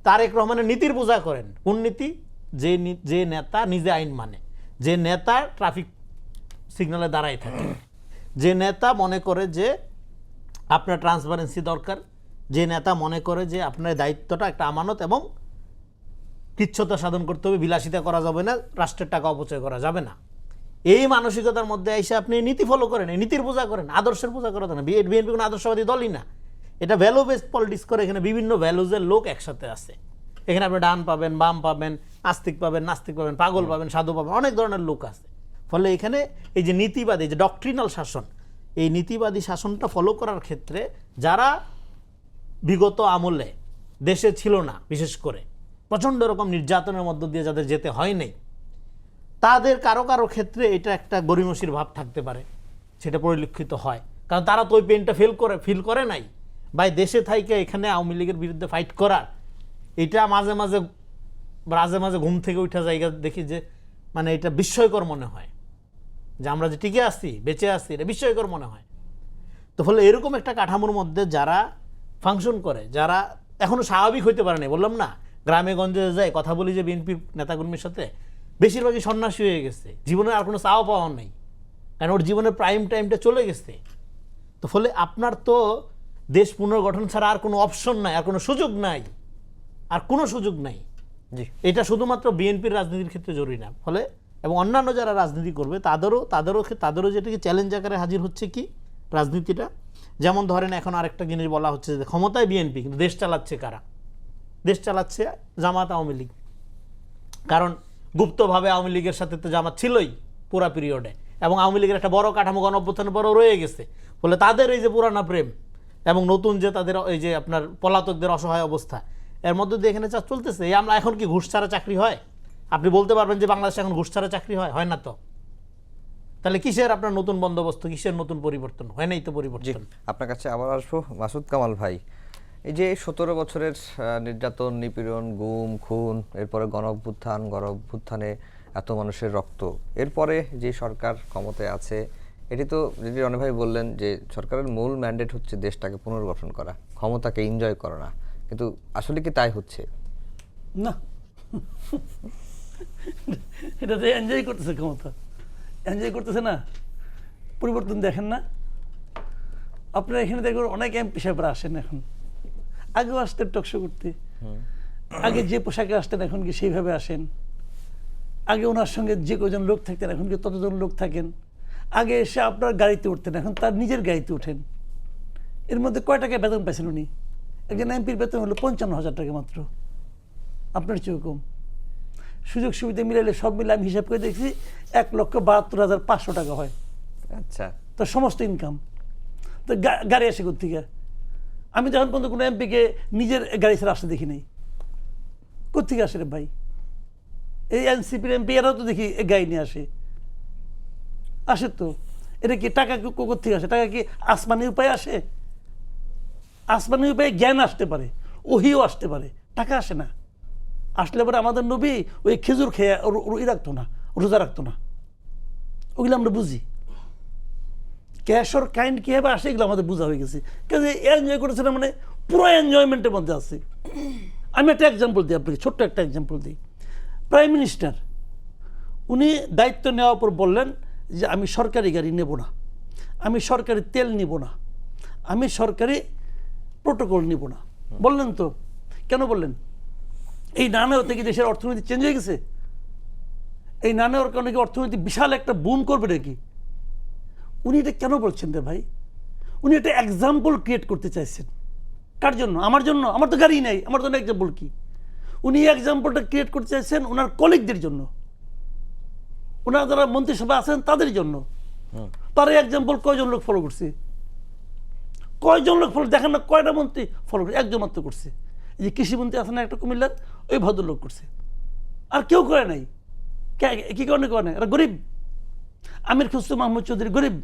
তারেক রহমানের নীতির পূজা করেন। কোন নীতি? যে নেতা নিজে আইন মানে, যে নেতা ট্রাফিক সিগন্যালে দাঁড়ায় থাকে, যে নেতা মনে করে যে আপনার ট্রান্সপারেন্সি দরকার, যে নেতা মনে করে যে আপনার দায়িত্বটা একটা আমানত এবং কৃচ্ছতা সাধন করতে হবে, বিলাসিতা করা যাবে না, রাষ্ট্রের টাকা অপচয় করা যাবে না, এই মানসিকতার মধ্যে এসে আপনি নীতি ফলো করেন, এই নীতির পূজা করেন, আদর্শের পূজা করা না। বিএনপি কোনো আদর্শবাদী দলই না। এটা ভ্যালু বেসড পলিটিক্স করে। এখানে বিভিন্ন ভ্যালুজের লোক একসাথে আছে। এখানে আপনি ডান পাবেন, বাম পাবেন, আস্তিক পাবেন, নাস্তিক পাবেন, পাগল পাবেন, সাধু পাবেন, অনেক ধরনের লোক আছে। ফলে এখানে এই যে নীতিবাদী, যে ডক্ট্রিনাল শাসন, এই নীতিবাদী শাসনটা ফলো করার ক্ষেত্রে যারা বিগত আমলে দেশে ছিল না, বিশেষ করে প্রচণ্ড রকম নির্যাতনের মধ্য দিয়ে যাদের যেতে হয় নাই, তাদের কারো কারো ক্ষেত্রে এটা একটা গরিমসির ভাব থাকতে পারে, সেটা পরিলক্ষিত হয়। কারণ তারা তো ওই পেনটা ফিল করে নাই। ভাই দেশে থাইকে এখানে আওয়ামী লীগের বিরুদ্ধে ফাইট করার, এটা মাঝে মাঝে ঘুম থেকে উঠা জায়গা দেখি যে মানে এটা বিস্ময়কর মনে হয় যে আমরা যে টিকে আসছি, বেঁচে আসছি, এটা বিস্ময়কর মনে হয়। তো ফলে এরকম একটা কাঠামোর মধ্যে যারা ফাংশন করে, যারা এখনো স্বাভাবিক হইতে পারে না, বললাম না গ্রামে গঞ্জে যায় কথা বলি যে বিএনপির নেতাকর্মীর সাথে, বেশিরভাগই সন্ন্যাসী হয়ে গেছে, জীবনে আর কোনো চাওয়া পাওয়া নেই, কারণ ওর জীবনের প্রাইম টাইমটা চলে গেছে। তো ফলে আপনার তো দেশ পুনর্গঠন ছাড়া আর কোনো অপশন নাই, আর কোনো সুযোগ নাই, আর কোনো সুযোগ নাই। জি, এটা শুধুমাত্র বিএনপির রাজনীতির ক্ষেত্রে জরুরি না, ফলে এবং অন্যান্য যারা রাজনীতি করবে তাদেরও যেটাকে চ্যালেঞ্জ আকারে হাজির হচ্ছে কি রাজনীতিটা। যেমন ধরেন এখন আরেকটা জিনিস বলা হচ্ছে যে ক্ষমতায় বিএনপি, কিন্তু দেশ চালাচ্ছে কারা? দেশ চালাচ্ছে জামাত, আওয়ামী লীগ। কারণ গুপ্তভাবে আওয়ামী লীগের সাথে তো জামাত ছিলই পুরা পিরিয়ডে, এবং আওয়ামী লীগের একটা বড় কাঠামো গণঅভ্যুত্থানের পরও রয়ে গেছে। ফলে তাদের এই যে পুরানা প্রেম এবং নতুন যে তাদের এই যে আপনার পলাতকদের অসহায় অবস্থা, এর মধ্যে দিয়ে এখানে চলতেছে। এই আমরা এখন কি ঘুষ ছাড়া চাকরি হয়? আপনি বলতে পারবেন যে বাংলাদেশে এখন ঘুষ ছাড়া চাকরি হয়? হয় না তো। তাহলে কিসের আপনার নতুন বন্দোবস্ত, কিসের নতুন পরিবর্তন? হয় নাই তো জি, পরিবর্তন। আপনার কাছে আবার আসবো মাসুদ কামাল ভাই। এই যে 17 বছরের নির্যাতন, নিপীড়ন, গুম, খুন, এরপরে গণ অভ্যুত্থানে এত মানুষের রক্ত, এরপরে যে সরকার ক্ষমতায় আছে, এটি তো যদি রনি ভাই বললেন যে সরকারের মূল ম্যান্ডেট হচ্ছে দেশটাকে পুনর্গঠন করা, ক্ষমতাকে এনজয় করা না, কিন্তু আসলে কি তাই হচ্ছে? না, এটাতে এনজয় করতেছে, ক্ষমতা এনজয় করতেছে না। পরিবর্তন দেখেন না আপনারা? এখানে দেখবেন অনেক এমপি সাহেবরা আসেন, এখন আগেও আসতেন টকশো করতে, আগে যে পোশাকে আসতেন এখন কি সেইভাবে আসেন? আগে ওনার সঙ্গে যে কজন লোক থাকতেন এখন কি ততজন লোক থাকেন? আগে এসে আপনার গাড়িতে উঠতেন, এখন তার নিজের গাড়িতে ওঠেন। এর মধ্যে কয় টাকা বেতন পাইছেন উনি? একজন এমপির বেতন হলো 55,000 টাকা মাত্র, আপনার চেয়েও কম। সুযোগ সুবিধা মিলাইলে সব মিলে আমি হিসাব করে দেখছি 1,72,500 টাকা হয় আচ্ছা, তো সমস্ত ইনকাম। তো গাড়ি আসে কোথেকে? আমি তো এখন পর্যন্ত কোনো এমপিকে নিজের গাড়ি ছাড়া আসতে দেখি নাই। কোথেকে আসে রে ভাই? এই এনসিপির এমপি এরাও তো দেখি গাড়ি নিয়ে আসে তো। এটা কি টাকা কোথেকে আসে? টাকা কি আসমানি উপায়ে আসে? আসমানি উপায়ে জ্ঞান আসতে পারে, ওহিও আসতে পারে, টাকা আসে না। আসলে পরে আমাদের নবী ওই খেজুর খেয়ে রাখতো না, রোজা রাখতো না, ওগুলো আমরা বুঝি। ক্যাশ ওর কাইন্ড কীভাবে আসে এগুলো আমাদের বোঝা হয়ে গেছে। কাজে এনজয় করেছে না, মানে পুরো এনজয়মেন্টের মধ্যে আছে। আমি একটা এক্সাম্পল দিই আপনাকে, ছোট্ট একটা এক্সাম্পল দিই। প্রাইম মিনিস্টার উনি দায়িত্ব নেওয়ার পর বললেন যে আমি সরকারি গাড়ি নেব না, আমি সরকারি তেল নিব না, আমি সরকারি প্রোটোকল নিব না। বললেন তো, কেন বললেন? এই না নেওয়া থেকে দেশের অর্থনীতি চেঞ্জ হয়ে গেছে? এই না নেওয়ার কারণে কি অর্থনীতি বিশাল একটা বুম করবে নাকি? উনি এটা কেন বলছেন রে ভাই? উনি একটা এক্সাম্পল ক্রিয়েট করতে চাইছেন। কার জন্য? আমার জন্য? আমার তো গাড়ি নেই, আমার জন্য এক্সাম্পল কি? উনি এক্সাম্পলটা ক্রিয়েট করতে চাইছেন ওনার কলিগদের জন্য, ওনারা যারা মন্ত্রিসভা আছেন তাদের জন্য। তার এক্সাম্পল কয়জন লোক ফলো করছে? কয়জন লোক ফলো? দেখেন না কয়টা মন্ত্রী ফলো করছে? একজন মাত্র করছে, এই যে কৃষিমন্ত্রী আছেন একটা কুমিল্লার, ওই ভদ্রলোক করছে, আর কেউ করে নাই। কি কারণে করে নাই? এরা গরিব। আমির খুসরো মাহমুদ চৌধুরী গরিব,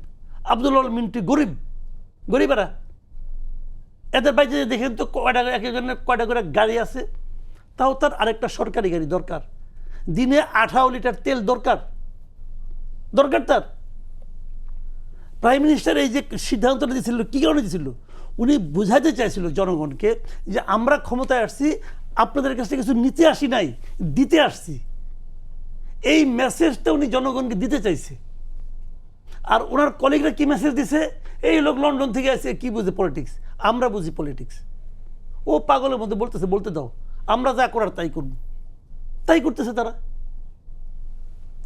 আব্দুল আল মিন্টু গরিব, গরিবেরা। এদের বাইরে দেখেন তো কয়টা, এক একজনের কয়টা করে গাড়ি আছে, তাও তার আরেকটা সরকারি গাড়ি দরকার, দিনে 18 লিটার তেল দরকার তার। প্রাইম মিনিস্টার এই যে সিদ্ধান্তটা দিয়েছিল, কী কারণে দিয়েছিল? উনি বুঝাতে চাইছিল জনগণকে যে আমরা ক্ষমতায় আসছি, আপনাদের কাছ থেকে কিছু নিতে আসি নাই, দিতে আসছি। এই মেসেজটা উনি জনগণকে দিতে চাইছে। আর ওনার কলিগরা কি মেসেজ দিছে? এই লোক লন্ডন থেকে আসছে, কি বুঝে পলিটিক্স? আমরা বুঝি পলিটিক্স। ও পাগলের মধ্যে বলতেছে, বলতে দাও, আমরা যা করার তাই করব। তাই করতেছে তারা,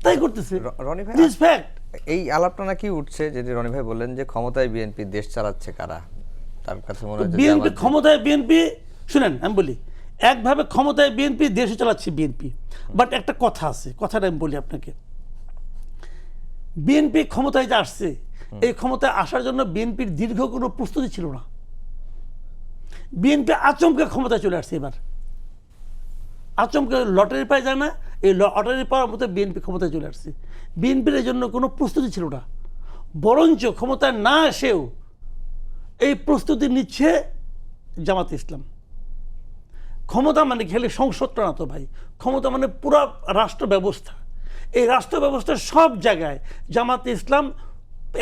তাই করতেছে। রনি ভাই, দিস ফ্যাক্ট। এই আলাপটা নাকি উঠছে যেটি রনি ভাই বললেন যে ক্ষমতায় বিএনপি, দেশ চালাচ্ছে কারা? তার কাছে মনে হয় বিএনপি ক্ষমতায়, বিএনপি শুনেন আমি বলি, একভাবে ক্ষমতায় বিএনপি, দেশে চালাচ্ছে বিএনপি। বাট একটা কথা আছে, কথাটা আমি বলি আপনাকে। বিএনপি ক্ষমতায় যে আসছে, এই ক্ষমতায় আসার জন্য বিএনপির দীর্ঘ কোনো প্রস্তুতি ছিল না। বিএনপি আচমকা ক্ষমতায় চলে আসছে। এবার আচমকা লটারি পায় যায় না, এই লটারি পাওয়ার মতো বিএনপি ক্ষমতায় চলে আসছে। বিএনপির এই জন্য কোনো প্রস্তুতি ছিল না, বরঞ্চ ক্ষমতায় না এসেও এই প্রস্তুতি নিচ্ছে জামাত ইসলাম। ক্ষমতা মানে খেলে সংসদটা না তো ভাই, ক্ষমতা মানে পুরা রাষ্ট্র ব্যবস্থা। এই রাষ্ট্র ব্যবস্থার সব জায়গায় জামাত ইসলাম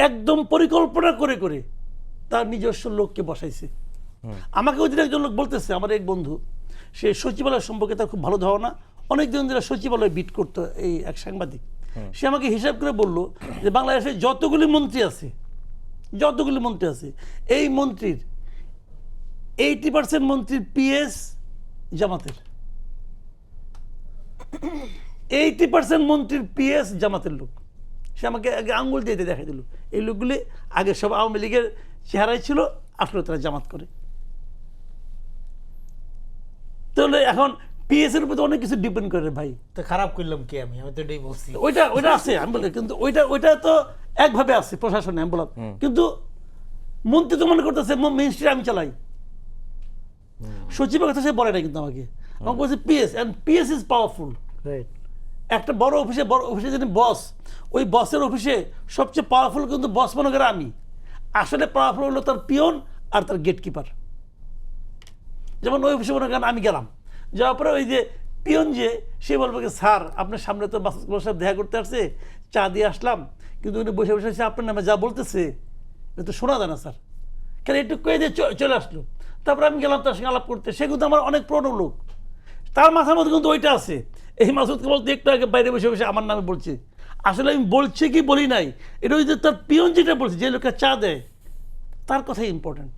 একদম পরিকল্পনা করে করে তার নিজস্ব লোককে বসাইছে। আমাকে ওই দিন একজন লোক বলতেছে, আমার এক বন্ধু, সে সচিবালয় সম্পর্কে তার খুব ভালো ধারণা, অনেকদিন ধরে সচিবালয় বিট করতো, এই এক সাংবাদিক। সে আমাকে হিসাব করে বলল যে বাংলাদেশে যতগুলি মন্ত্রী আছে এই মন্ত্রীর 80% মন্ত্রীর পিএস জামাতের, 80% মন্ত্রীর পিএস জামাতের লোক। সে আমাকে আগে আঙ্গুল দিয়ে দেখাই দিল, এই লোকগুলি আগে সব আওয়ামী লীগের চেহারাই ছিল, আসলে তারা জামাত করে। তাহলে এখন পিএস এর উপর অনেক কিছু ডিপেন্ড করে ভাই। তো খারাপ করলাম কি আমি তো এটাই বলছি। ওইটা আছে আমি বলি, কিন্তু ওইটা তো একভাবে আছে প্রশাসনে, আমি বললাম। কিন্তু মন্ত্রী তো মনে করতেছে মিনিস্ট্রি আমি চালাই, সচিবের কথা সে বলে না, কিন্তু আমাকে বলছে PS, and PS is powerful. Right. একটা বড় অফিসে যিনি বস, ওই বসের অফিসে সবচেয়ে পাওয়ারফুল কিন্তু বস মনে করে আমি, আসলে পাওয়ারফুল হলো তার পিয়ন আর তার গেটকিপার। যেমন ওই অফিসে মনে করেন আমি গেলাম, যাওয়ার পরে ওই যে পিয়ন যে সে বলবে কি, স্যার আপনার সামনে তো মাসুদ সাহেব দেখা করতে আসছে, চা দিয়ে আসলাম, কিন্তু উনি বসে বসে আপনার নামে যা বলতেছে এটা তো শোনা যায় না স্যার, কেন একটু কয়ে দিয়ে চলে আসলো। তারপরে আমি গেলাম তার সঙ্গে আলাপ করতে, সে কিন্তু আমার অনেক পুরনো লোক, তার মাথার মধ্যে কিন্তু ওইটা আছে। এই মাসুদকে বলতে একটু আগে বাইরে বসে বসে আমার নামে বলছে, আসলে আমি বলছি কি বলি নাই, এটা ওই যে তার পিয়ন যেটা বলছে, যে লোকটা চা দেয় তার কথাই ইম্পর্টেন্ট।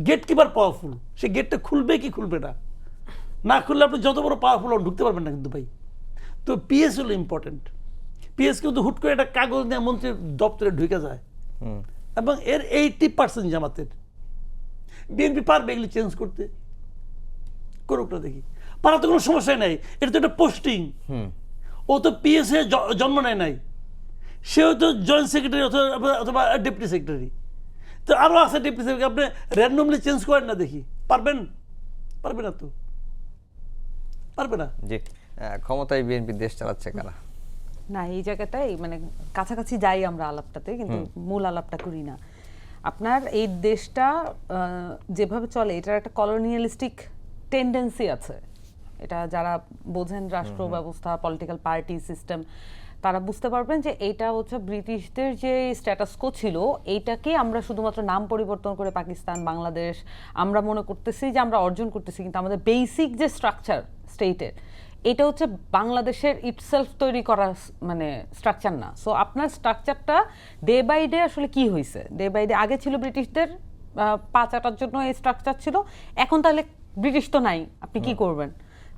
গেটকিপার পাওয়ারফুল, সে গেটটা খুলবে কি খুলবে না, না খুললে আপনি যত বড় পাওয়ারফুল ঢুকতে পারবেন না কিন্তু ভাই। তো পিএস হলো ইম্পর্টেন্ট। পিএস কিন্তু হুট করে একটা কাগজ নিয়ে মন্ত্রীর দপ্তরে ঢুকে যায়, এবং এর 80% জামাতের। বিএনপি পারবে এগুলি চেঞ্জ করতে? করুক না দেখি, পারা তো কোনো সমস্যাই নাই, এটা তো একটা পোস্টিং। ও তো পিএস এ জন্ম নেয় নাই, সেও তো জয়েন্ট সেক্রেটারি অথবা ডেপুটি সেক্রেটারি, তো আরও আছে ডেপুটি সেক্রেটারি, আপনি র্যান্ডমলি চেঞ্জ করেন না দেখি, পারবেন? পারবে না তো, পারবে না। জি, ক্ষমতায় বিএনপি দেশ চালাচ্ছে কারা? না, এই জায়গাটাই মানে কাছাকাছি যাই আমরা আলাপটাতে, কিন্তু মূল আলাপটা করি না। আপনার এই দেশটা যেভাবে চলে, এটার একটা কলোনিয়ালিস্টিক টেন্ডেন্সি আছে। এটা যারা বোঝেন রাষ্ট্র ব্যবস্থা, পলিটিক্যাল পার্টি সিস্টেম, তারা বুঝতে পারবেন যে এইটা হচ্ছে ব্রিটিশদের যে স্ট্যাটাসকো ছিল, এইটাকে আমরা শুধুমাত্র নাম পরিবর্তন করে পাকিস্তান, বাংলাদেশ আমরা মনে করতেছি যে আমরা অর্জন করতেছি, কিন্তু আমাদের বেসিক যে স্ট্রাকচার স্টেটের, এটা হচ্ছে বাংলাদেশের ইটসেলফ তৈরি করা মানে স্ট্রাকচার না। সো আপনার স্ট্রাকচারটা ডে বাই ডে আসলে কি হয়েছে, ডে বাই ডে আগে ছিল ব্রিটিশদের পা চাটার জন্য এই স্ট্রাকচার ছিল, এখন তাহলে ব্রিটিশ তো নাই, আপনি কি করবেন?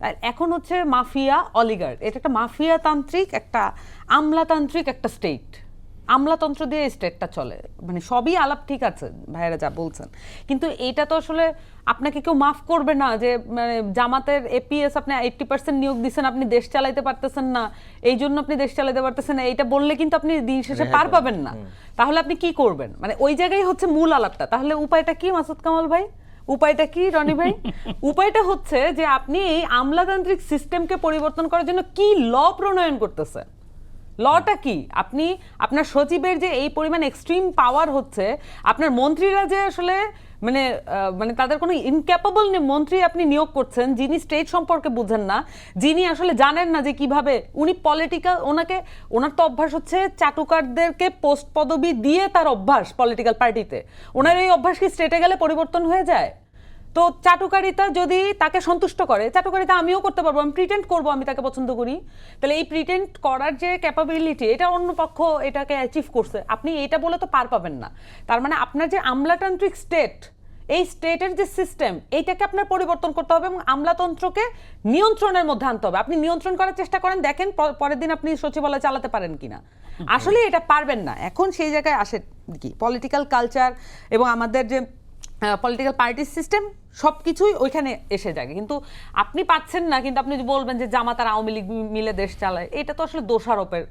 আর এখন হচ্ছে মাফিয়া অলিগার্ড, এটা একটা মাফিয়া তান্ত্রিক, একটা আমলাতান্ত্রিক একটা স্টেট, আমলাতন্ত্র দিয়ে স্টেটটা চলে। মানে সবই আলাপ ঠিক আছে ভাইয়েরা যা বলছেন, কিন্তু এটা তো আসলে আপনাকে কেউ মাফ করবে না যে মানে জামাতের এপিএস আপনি 80% নিয়োগ দিচ্ছেন, আপনি দেশ চালাইতে পারতেছেন না, এই জন্য আপনি দেশ চালাইতে পারতেছেন না, এইটা বললে কিন্তু আপনি দিন শেষে পার পাবেন না। তাহলে আপনি কি করবেন? মানে ওই জায়গায় হচ্ছে মূল আলাপটা। তাহলে উপায়টা কি মাসুদ কামাল ভাই? উপায়টা কি রনি ভাই? উপায়টা হচ্ছে যে আপনি এই আমলাতান্ত্রিক সিস্টেমকে পরিবর্তন করার জন্য কি ল প্রণয়ন করতেছেন। লটা কি? আপনি আপনার সচিবের যে এই পরিমাণ এক্সট্রিম পাওয়ার হচ্ছে, আপনার মন্ত্রীরা যে আসলে মানে মানে তাদের কোনো ইনক্যাপেবল মন্ত্রী আপনি নিয়োগ করছেন, যিনি স্টেট সম্পর্কে বুঝেন না, যিনি আসলে জানেন না যে কিভাবে উনি পলিটিক্যাল, ওনার তো অভ্যাস হচ্ছে চাটুকারদেরকে পোস্ট পদবি দিয়ে তার অভ্যাস পলিটিক্যাল পার্টিতে। ওনার এই অভ্যাস কি স্টেটে গেলে পরিবর্তন হয়ে যায়? তো চাটুকারিতা যদি তাকে সন্তুষ্ট করে, চাটুকারিতা আমিও করতে পারবো, আমি প্রিটেন্ড করবো আমি তাকে পছন্দ করি, তাহলে এই প্রিটেন্ড করার যে ক্যাপাবিলিটি, এটা অন্য পক্ষ এটাকে অ্যাচিভ করছে, আপনি এটা বলে তো পার পাবেন না। তার মানে আপনার যে আমলাতান্ত্রিক স্টেট, এই স্টেটের যে সিস্টেম, এইটাকে আপনার পরিবর্তন করতে হবে এবং আমলাতন্ত্রকে নিয়ন্ত্রণের মধ্যে আনতে হবে। আপনি নিয়ন্ত্রণ করার চেষ্টা করেন, দেখেন পরের দিন আপনি সচিবালয় চালাতে পারেন কিনা। আসলে এটা পারবেন না। এখন সেই জায়গায় আসে কি পলিটিক্যাল কালচার এবং আমাদের যে পলিটিক্যাল পার্টি সিস্টেম, সব কিছুই ওইখানে এসে যায়। কিন্তু আপনি পাচ্ছেন না, কিন্তু আপনি বলবেন যে জামাত আর আওয়ামী লীগ মিলে দেশ চালায়, এটা তো আসলে দোষারোপের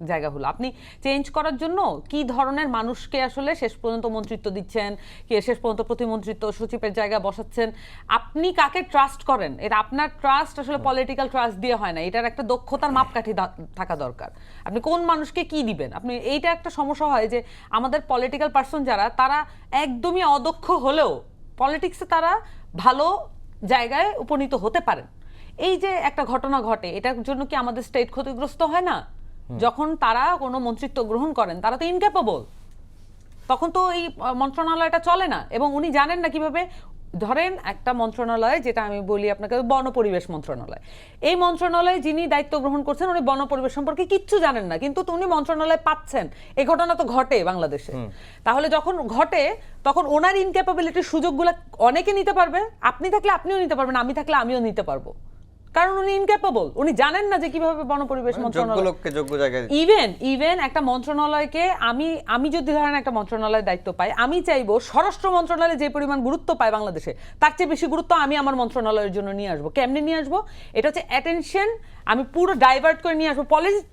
জায়গা হলো। আপনি চেঞ্জ করার জন্য কি ধরনের মানুষকে আসলে শেষ পর্যন্ত মন্ত্রিত্ব দিচ্ছেন, কে শেষ পর্যন্ত প্রতিমন্ত্রিত্ব সচিবের জায়গায় বসাচ্ছেন, আপনি কাকে ট্রাস্ট করেন, এটা আপনার ট্রাস্ট আসলে পলিটিক্যাল ট্রাস্ট দিয়ে হয় না, এটার একটা দক্ষতার মাপকাঠি থাকা দরকার। আপনি কোন মানুষকে কি দিবেন, আপনি এইটা একটা সমস্যা হয় যে আমাদের পলিটিক্যাল পার্সন যারা, তারা একদমই অদক্ষ হলেও পলিটিক্সে তারা ভালো জায়গায় উপনীত হতে পারেন। এই যে একটা ঘটনা ঘটে, এটার জন্য কি আমাদের স্টেট ক্ষতিগ্রস্ত হয় না? যখন তারা কোনো মন্ত্রিত্ব গ্রহণ করেন তারা তো ইনক্যাপেবল, তখন তো এই মন্ত্রণালয়টা চলে না। এবং উনি জানেন না কিভাবে, ধরেন একটা মন্ত্রণালয়, যেটা আমি বলি আপনাকে বন পরিবেশ মন্ত্রণালয়, এই মন্ত্রণালয়ে যিনি দায়িত্ব গ্রহণ করছেন উনি বন পরিবেশ সম্পর্কে কিচ্ছু জানেন না, কিন্তু উনি মন্ত্রণালয় পাচ্ছেন। এই ঘটনা তো ঘটে বাংলাদেশে। তাহলে যখন ঘটে তখন ওনার ইনক্যাপাবিলিটির সুযোগগুলো অনেকে নিতে পারবে, আপনি থাকলে আপনিও নিতে পারবেন, আমি থাকলে আমিও নিতে পারবো, কারণ উনি ইনক্যাপেবল, উনি জানেন না যে কিভাবে বন পরিবেশ মন্ত্রণালয়, ইভেন একটা মন্ত্রণালয়কে আমি যদি ধরেন একটা মন্ত্রণালয়ের দায়িত্ব পাই, আমি চাইবো স্বরাষ্ট্র মন্ত্রণালয়ে যে পরিমাণ গুরুত্ব পায় বাংলাদেশে, তার চেয়ে বেশি গুরুত্ব আমি আমার মন্ত্রণালয়ের জন্য নিয়ে আসবো। কেমনে নিয়ে আসবো? এটা হচ্ছে অ্যাটেনশন, আমি পুরো ডাইভার্ট করে নিয়ে আসবো,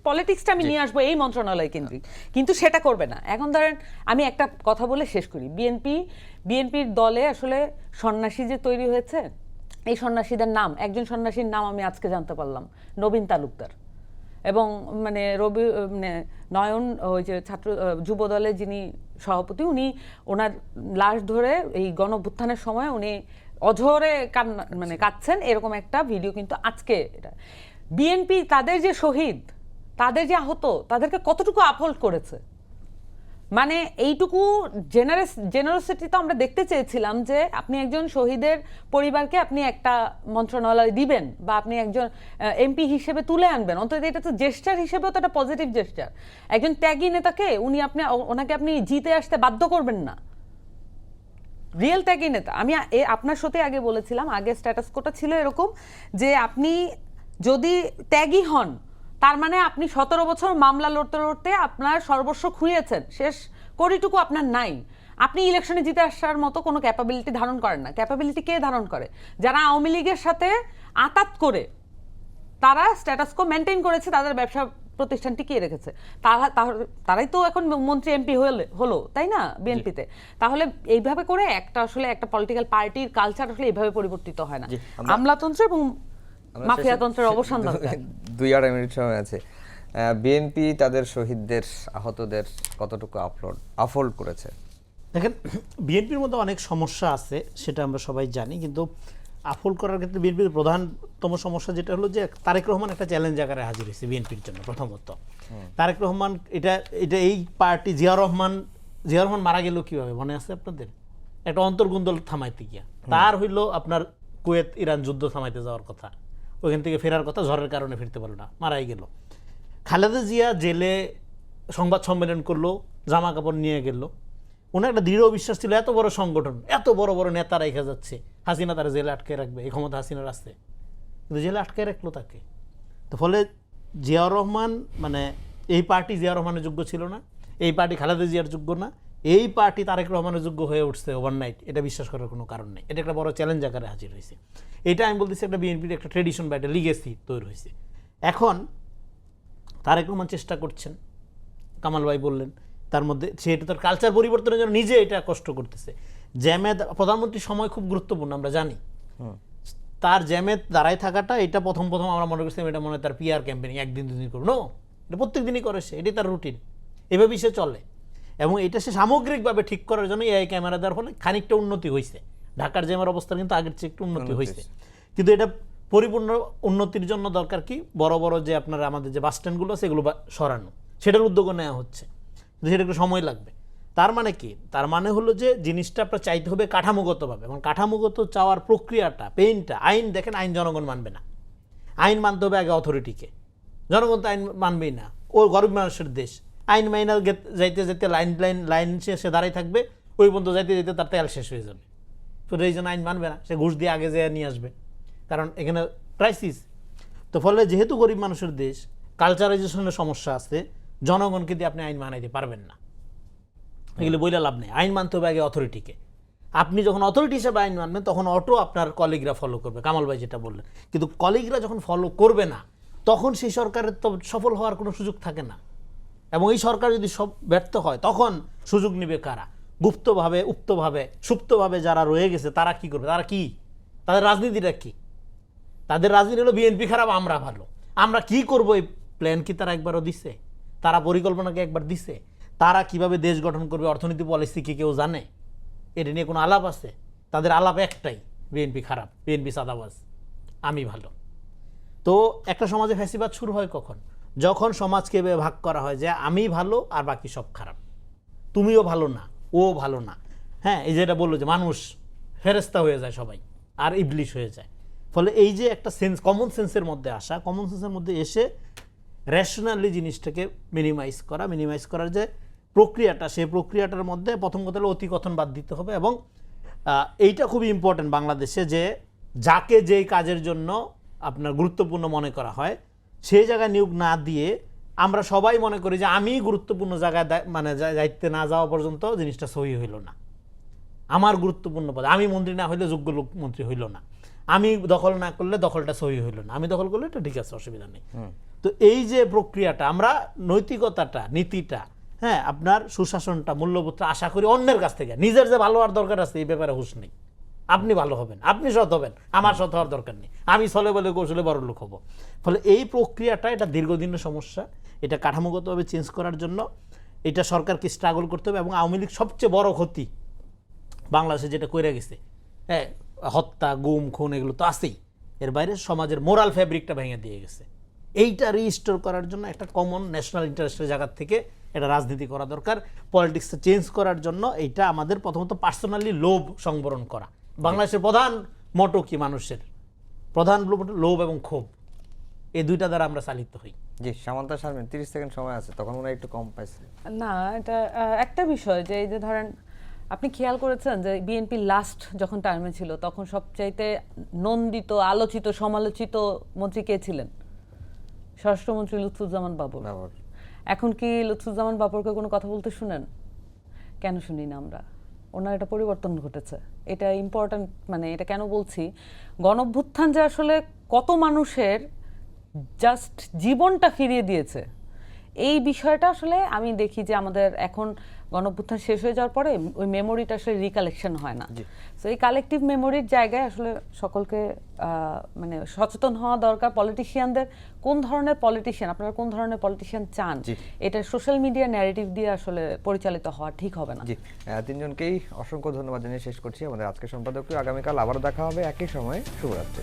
পলিটিক্সটা আমি নিয়ে আসবো এই মন্ত্রণালয় কেন্দ্রিক, কিন্তু সেটা করবে না। এখন ধরেন আমি একটা কথা বলে শেষ করি, বিএনপির দলে আসলে সন্ন্যাসী যে তৈরি হয়েছে, এই সন্ন্যাসীদের নাম, একজন সন্ন্যাসীর নাম আমি আজকে জানতে পারলাম, নবীন তালুকদার। এবং মানে নয়ন, ওই যে ছাত্র যুব দলের যিনি সভাপতি, উনি ওনার লাশ ধরে এই গণঅভ্যুত্থানের সময় উনি অঝরে কাঁদছেন, এরকম একটা ভিডিও কিন্তু আজকে। এটা বিএনপি তাদের যে শহীদ, তাদের যে আহত, তাদেরকে কতটুকু আপহোল্ড করেছে, মানে এইটুকু জেনারসিটি তো আমরা দেখতে চেয়েছিলাম, যে আপনি একজন শহীদের পরিবারকে আপনি একটা মন্ত্রণালয় দিবেন, বা আপনি একজন এমপি হিসেবে তুলে আনবেন, অন্তত এটা তো জেস্টার হিসেবেও তো একটা পজিটিভ জেস্টার। একজন ত্যাগী নেতাকে ওনাকে আপনি জিতে আসতে বাধ্য করবেন না, রিয়েল ত্যাগী নেতা। আমি আপনার সাথে আগে বলেছিলাম, আগে স্ট্যাটাস কোটা ছিল এরকম যে আপনি যদি ত্যাগী হন, তার মানে আপনি 17 বছর মামলা লড়তে লড়তে আপনার সর্বস্ব খুইয়েছেন, শেষ কড়িটুকু আপনার নাই, আপনি ইলেকশনে জিতে আসার মতো কোনো ক্যাপাবিলিটি ধারণ করেন না। ক্যাপাবিলিটি কে ধারণ করে? যারা আওয়ামী লীগের সাথে আতাত করে তারা স্ট্যাটাস কো মেনটেন করেছে, তাদের ব্যবসা প্রতিষ্ঠান টিকিয়ে রেখেছে, তারাই তো এখন মন্ত্রী এমপি হলো, তাই না, বিএনপিতে। তাহলে এইভাবে করে আসলে একটা পলিটিক্যাল পার্টির কালচার আসলে এইভাবে পরিবর্তিত হয় না। আমলাতন্ত্র এবং মাফিয়াতন্ত্রের অবসান দরকার। 2-2.5 মিনিট সময় আছে। বিএনপি তাদের শহীদদের, আহতদের কতটুকু আফোল্ড করেছে? দেখেন, বিএনপির মধ্যে অনেক সমস্যা আছে, সেটা আমরা সবাই জানি, কিন্তু আফোল্ড করার ক্ষেত্রে বিএনপির প্রধানতম সমস্যা যেটা হলো যে তারেক রহমান একটা চ্যালেঞ্জ আকারে হাজির হয়েছে বিএনপির জন্য। প্রথমত তারেক রহমান, এটা এই পার্টি, জিয়া রহমান মারা গেল কিভাবে মনে আছে আপনাদের? একটা অন্তর্গুন্দল থামাইতে গিয়া, তার হইলো আপনার কুয়েত ইরান যুদ্ধ থামাইতে যাওয়ার কথা, ওইখান থেকে ফেরার কথা, ঝড়ের কারণে ফিরতে পারলো না, মারাই গেল। খালেদা জিয়া জেলে সংবাদ সম্মেলন করলো, জামা কাপড় নিয়ে গেল, ওনার একটা দৃঢ় বিশ্বাস ছিল এত বড় সংগঠন, এত বড় বড় নেতা রেখা যাচ্ছে, হাসিনা তারা জেলে আটকে রাখবে, এই ক্ষমতা হাসিনার আছে, কিন্তু জেলে আটকে রাখলো তাকে। তো ফলে জিয়াউর রহমান, মানে এই পার্টি জিয়াউর রহমানের যোগ্য ছিল না, এই পার্টি খালেদা জিয়ার যোগ্য না, এই পার্টি তারেক রহমানের যোগ্য হয়ে উঠছে ওভারনাইট, এটা বিশ্বাস করার কোনো কারণ নেই। এটা একটা বড় চ্যালেঞ্জ আকারে হাজির হয়েছে। এটা আমি বলতেছি একটা বিএনপির একটা ট্রেডিশন বা একটা লিগেসি তৈরি হয়েছে। এখন তারেক রহমান চেষ্টা করছেন, কামাল ভাই বললেন, তার মধ্যে সেটা তার কালচার পরিবর্তনের জন্য নিজে এটা কষ্ট করতেছে। জ্যামেদ প্রধানমন্ত্রীর সময় খুব গুরুত্বপূর্ণ, আমরা জানি। তার জ্যামেদ দাঁড়ায় থাকাটা, এটা প্রথম আমরা মনে করছিলাম এটা মনে হয় তার পিআর ক্যাম্পেনিং, একদিন দুদিন করবো, নো, এটা প্রত্যেক দিনই করে সে, এটাই তার রুটিন, এভাবেই সে চলে। এবং এটা সে সামগ্রিকভাবে ঠিক করার জন্য এআই ক্যামেরা দেওয়ার ফলে খানিকটা উন্নতি হয়েছে। ঢাকার জ্যামের অবস্থা কিন্তু আগের চেয়ে একটু উন্নতি হয়েছে, কিন্তু এটা পরিপূর্ণ উন্নতির জন্য দরকার কি, বড় বড় যে আপনার আমাদের যে বাস স্ট্যান্ডগুলো সেগুলো সরানো, সেটার উদ্যোগও নেওয়া হচ্ছে, কিন্তু সেটা একটু সময় লাগবে। তার মানে কি? তার মানে হলো যে জিনিসটা আপনার চাইতে হবে কাঠামোগতভাবে, এবং কাঠামোগত চাওয়ার প্রক্রিয়াটা, পেইনটা, আইন দেখেন, আইন জনগণ মানবে না, আইন মানতে হবে আগে অথরিটিকে, জনগণ তো আইন মানবেই না, ও গরিব মানুষের দেশ, আইন মাইনা যাইতে যেতে লাইন শেষে দাঁড়াই থাকবে, ওই পর্যন্ত যাইতে যেতে তার তেল শেষ হয়ে যাবে, তো এই জন্য আইন মানবে না, সে ঘুষ দিয়ে আগে যেয়ে নিয়ে আসবে, কারণ এখানে ক্রাইসিস। তো ফলে যেহেতু গরিব মানুষের দেশ, কালচারাইজেশনের সমস্যা আছে, জনগণকে দিয়ে আপনি আইন মানাইতে পারবেন না, এগুলো বইলে লাভ নেই। আইন মানতে হবে আগে অথরিটিকে। আপনি যখন অথরিটি হিসেবে আইন মানবেন তখন অটো আপনার কলিগরা ফলো করবে, কামাল ভাই যেটা বললেন। কিন্তু কলিগরা যখন ফলো করবে না, তখন সেই সরকারের তো সফল হওয়ার কোনো সুযোগ থাকে না। এবং এই সরকার যদি সব ব্যর্থ হয়, তখন সুযোগ নেবে কারা? গুপ্তভাবে, উপ্তভাবে, সুপ্তভাবে যারা রয়ে গেছে, তারা কি করবে? তারা কি, তাদের রাজনীতিটা কি? তাদের রাজনীতি হলো বিএনপি খারাপ, আমরা ভালো, আমরা কি করব, এই প্ল্যান কি তারা একবারও দিছে? তারা পরিকল্পনাকে একবার দিছে? তারা কিভাবে দেশ গঠন করবে, অর্থনীতি পলিসি কি কেউ জানে? এটা নিয়ে কোনো আলাপ আছে? তাদের আলাপ একটাই, বিএনপি খারাপ, বিএনপি চাঁদাবাজ, আমি ভালো। তো একটা সমাজে ফ্যাসিবাদ শুরু হয় কখন? যখন সমাজকে এভাবে ভাগ করা হয় যে আমি ভালো আর বাকি সব খারাপ, তুমিও ভালো না, ও ভালো না। হ্যাঁ, এই যেটা বললো যে মানুষ ফেরেস্তা হয়ে যায় সবাই আর ইবলিশ হয়ে যায়। ফলে এই যে একটা সেন্স, কমন সেন্সের মধ্যে আসা, কমন সেন্সের মধ্যে এসে রেশনালি জিনিসটাকে মিনিমাইজ করার যে প্রক্রিয়াটা, সেই প্রক্রিয়াটার মধ্যে প্রথম কথা হলো অতিকথন বাদ দিতে হবে। এবং এইটা খুবই ইম্পর্টেন্ট বাংলাদেশে, যে যাকে যেই কাজের জন্য আপনার গুরুত্বপূর্ণ মনে করা হয় সেই জায়গায় নিয়োগ না দিয়ে আমরা সবাই মনে করি যে আমি গুরুত্বপূর্ণ জায়গায় মানে দায়িত্বে না যাওয়া পর্যন্ত জিনিসটা সহি হইল না, আমার গুরুত্বপূর্ণ পদ, আমি মন্ত্রী না হইলে যোগ্য লোক মন্ত্রী হইল না, আমি দখল না করলে দখলটা সহি হইল না, আমি দখল করলে এটা ঠিক আছে, অসুবিধা নেই। তো এই যে প্রক্রিয়াটা, আমরা নৈতিকতাটা, নীতিটা, হ্যাঁ, আপনার সুশাসনটা, মূল্যবোধটা আশা করি অন্যের কাছ থেকে। নিজের যে ভালো হওয়ার দরকার আছে এই ব্যাপারে হুঁশ নেই। আপনি ভালো হবেন, আপনি সৎ হবেন, আমার সৎ হওয়ার দরকার নেই, আমি ছলে বলে কৌশলে বড় লোক হব। ফলে এই প্রক্রিয়াটা, এটা দীর্ঘদিনের সমস্যা, এটা কাঠামোগতভাবে চেঞ্জ করার জন্য এটা সরকারকে স্ট্রাগল করতে হবে। এবং আওয়ামী লীগ সবচেয়ে বড় ক্ষতি বাংলাদেশে যেটা করে গেছে, হ্যাঁ, হত্যা, গুম, খুন, এগুলো তো আছেই, এর বাইরে সমাজের মোরাল ফ্যাব্রিকটা ভেঙে দিয়ে গেছে। এইটা রিস্টোর করার জন্য একটা কমন ন্যাশনাল ইন্টারেস্টের জায়গা থেকে এটা রাজনীতি করা দরকার। পলিটিক্সটা চেঞ্জ করার জন্য এইটা আমাদের প্রথমত পার্সোনালি লোভ সংবরণ করা। বাংলাদেশের প্রধান মোটো কি? মানুষের প্রধান লোভ এবং ক্ষোভ, এই দুইটা দ্বারা আমরা চালিত হই। জি, সামান্তা শারমিন, 30 সেকেন্ড সময় আছে, তখন মনে হয় একটু কম পাইছে। না, এটা একটা বিষয় যে এই যে ধরেন আপনি খেয়াল করেছেন যে বিএনপি লাস্ট যখন টার্মে ছিল তখন সবচাইতে নন্দিত, আলোচিত, সমালোচিত মন্ত্রী কে ছিলেন? স্বরাষ্ট্রমন্ত্রী লুৎফুজ্জামান বাবর। এখন কি লুৎফুজ্জামান বাবরকে কোনো কথা বলতে শুনেন? কেন শুনি না আমরা? ওনার একটা পরিবর্তন ঘটেছে, এটা ইম্পর্ট্যান্ট। মানে এটা কেন বলছি, গণঅভ্যুত্থান যে আসলে কত মানুষের জাস্ট জীবনটা ফিরিয়ে দিয়েছে, এই বিষয়টা আসলে আমি দেখি যে আমাদের এখন গণঅভ্যুত্থান শেষ হয়ে যাওয়ার পরে ওই মেমোরিটা আসলে রিকালেকশন হয় না। সো এই কালেকটিভ মেমোরির জায়গায় আসলে সকলকে মানে সচেতন হওয়া দরকার। পলিটিশিয়ানদের, কোন ধরনের পলিটিশিয়ান, আপনারা কোন ধরনের পলিটিশিয়ান চান, এটা সোশ্যাল মিডিয়া ন্যারেটিভ দিয়ে আসলে পরিচালিত হওয়া ঠিক হবে না। জি, তিনজনকেই অসংখ্য ধন্যবাদ জানিয়ে শেষ করছি আমাদের আজকের সম্পাদকীয়। আগামীকাল আবারও দেখা হবে একই সময়ে। শুভরাত্রি।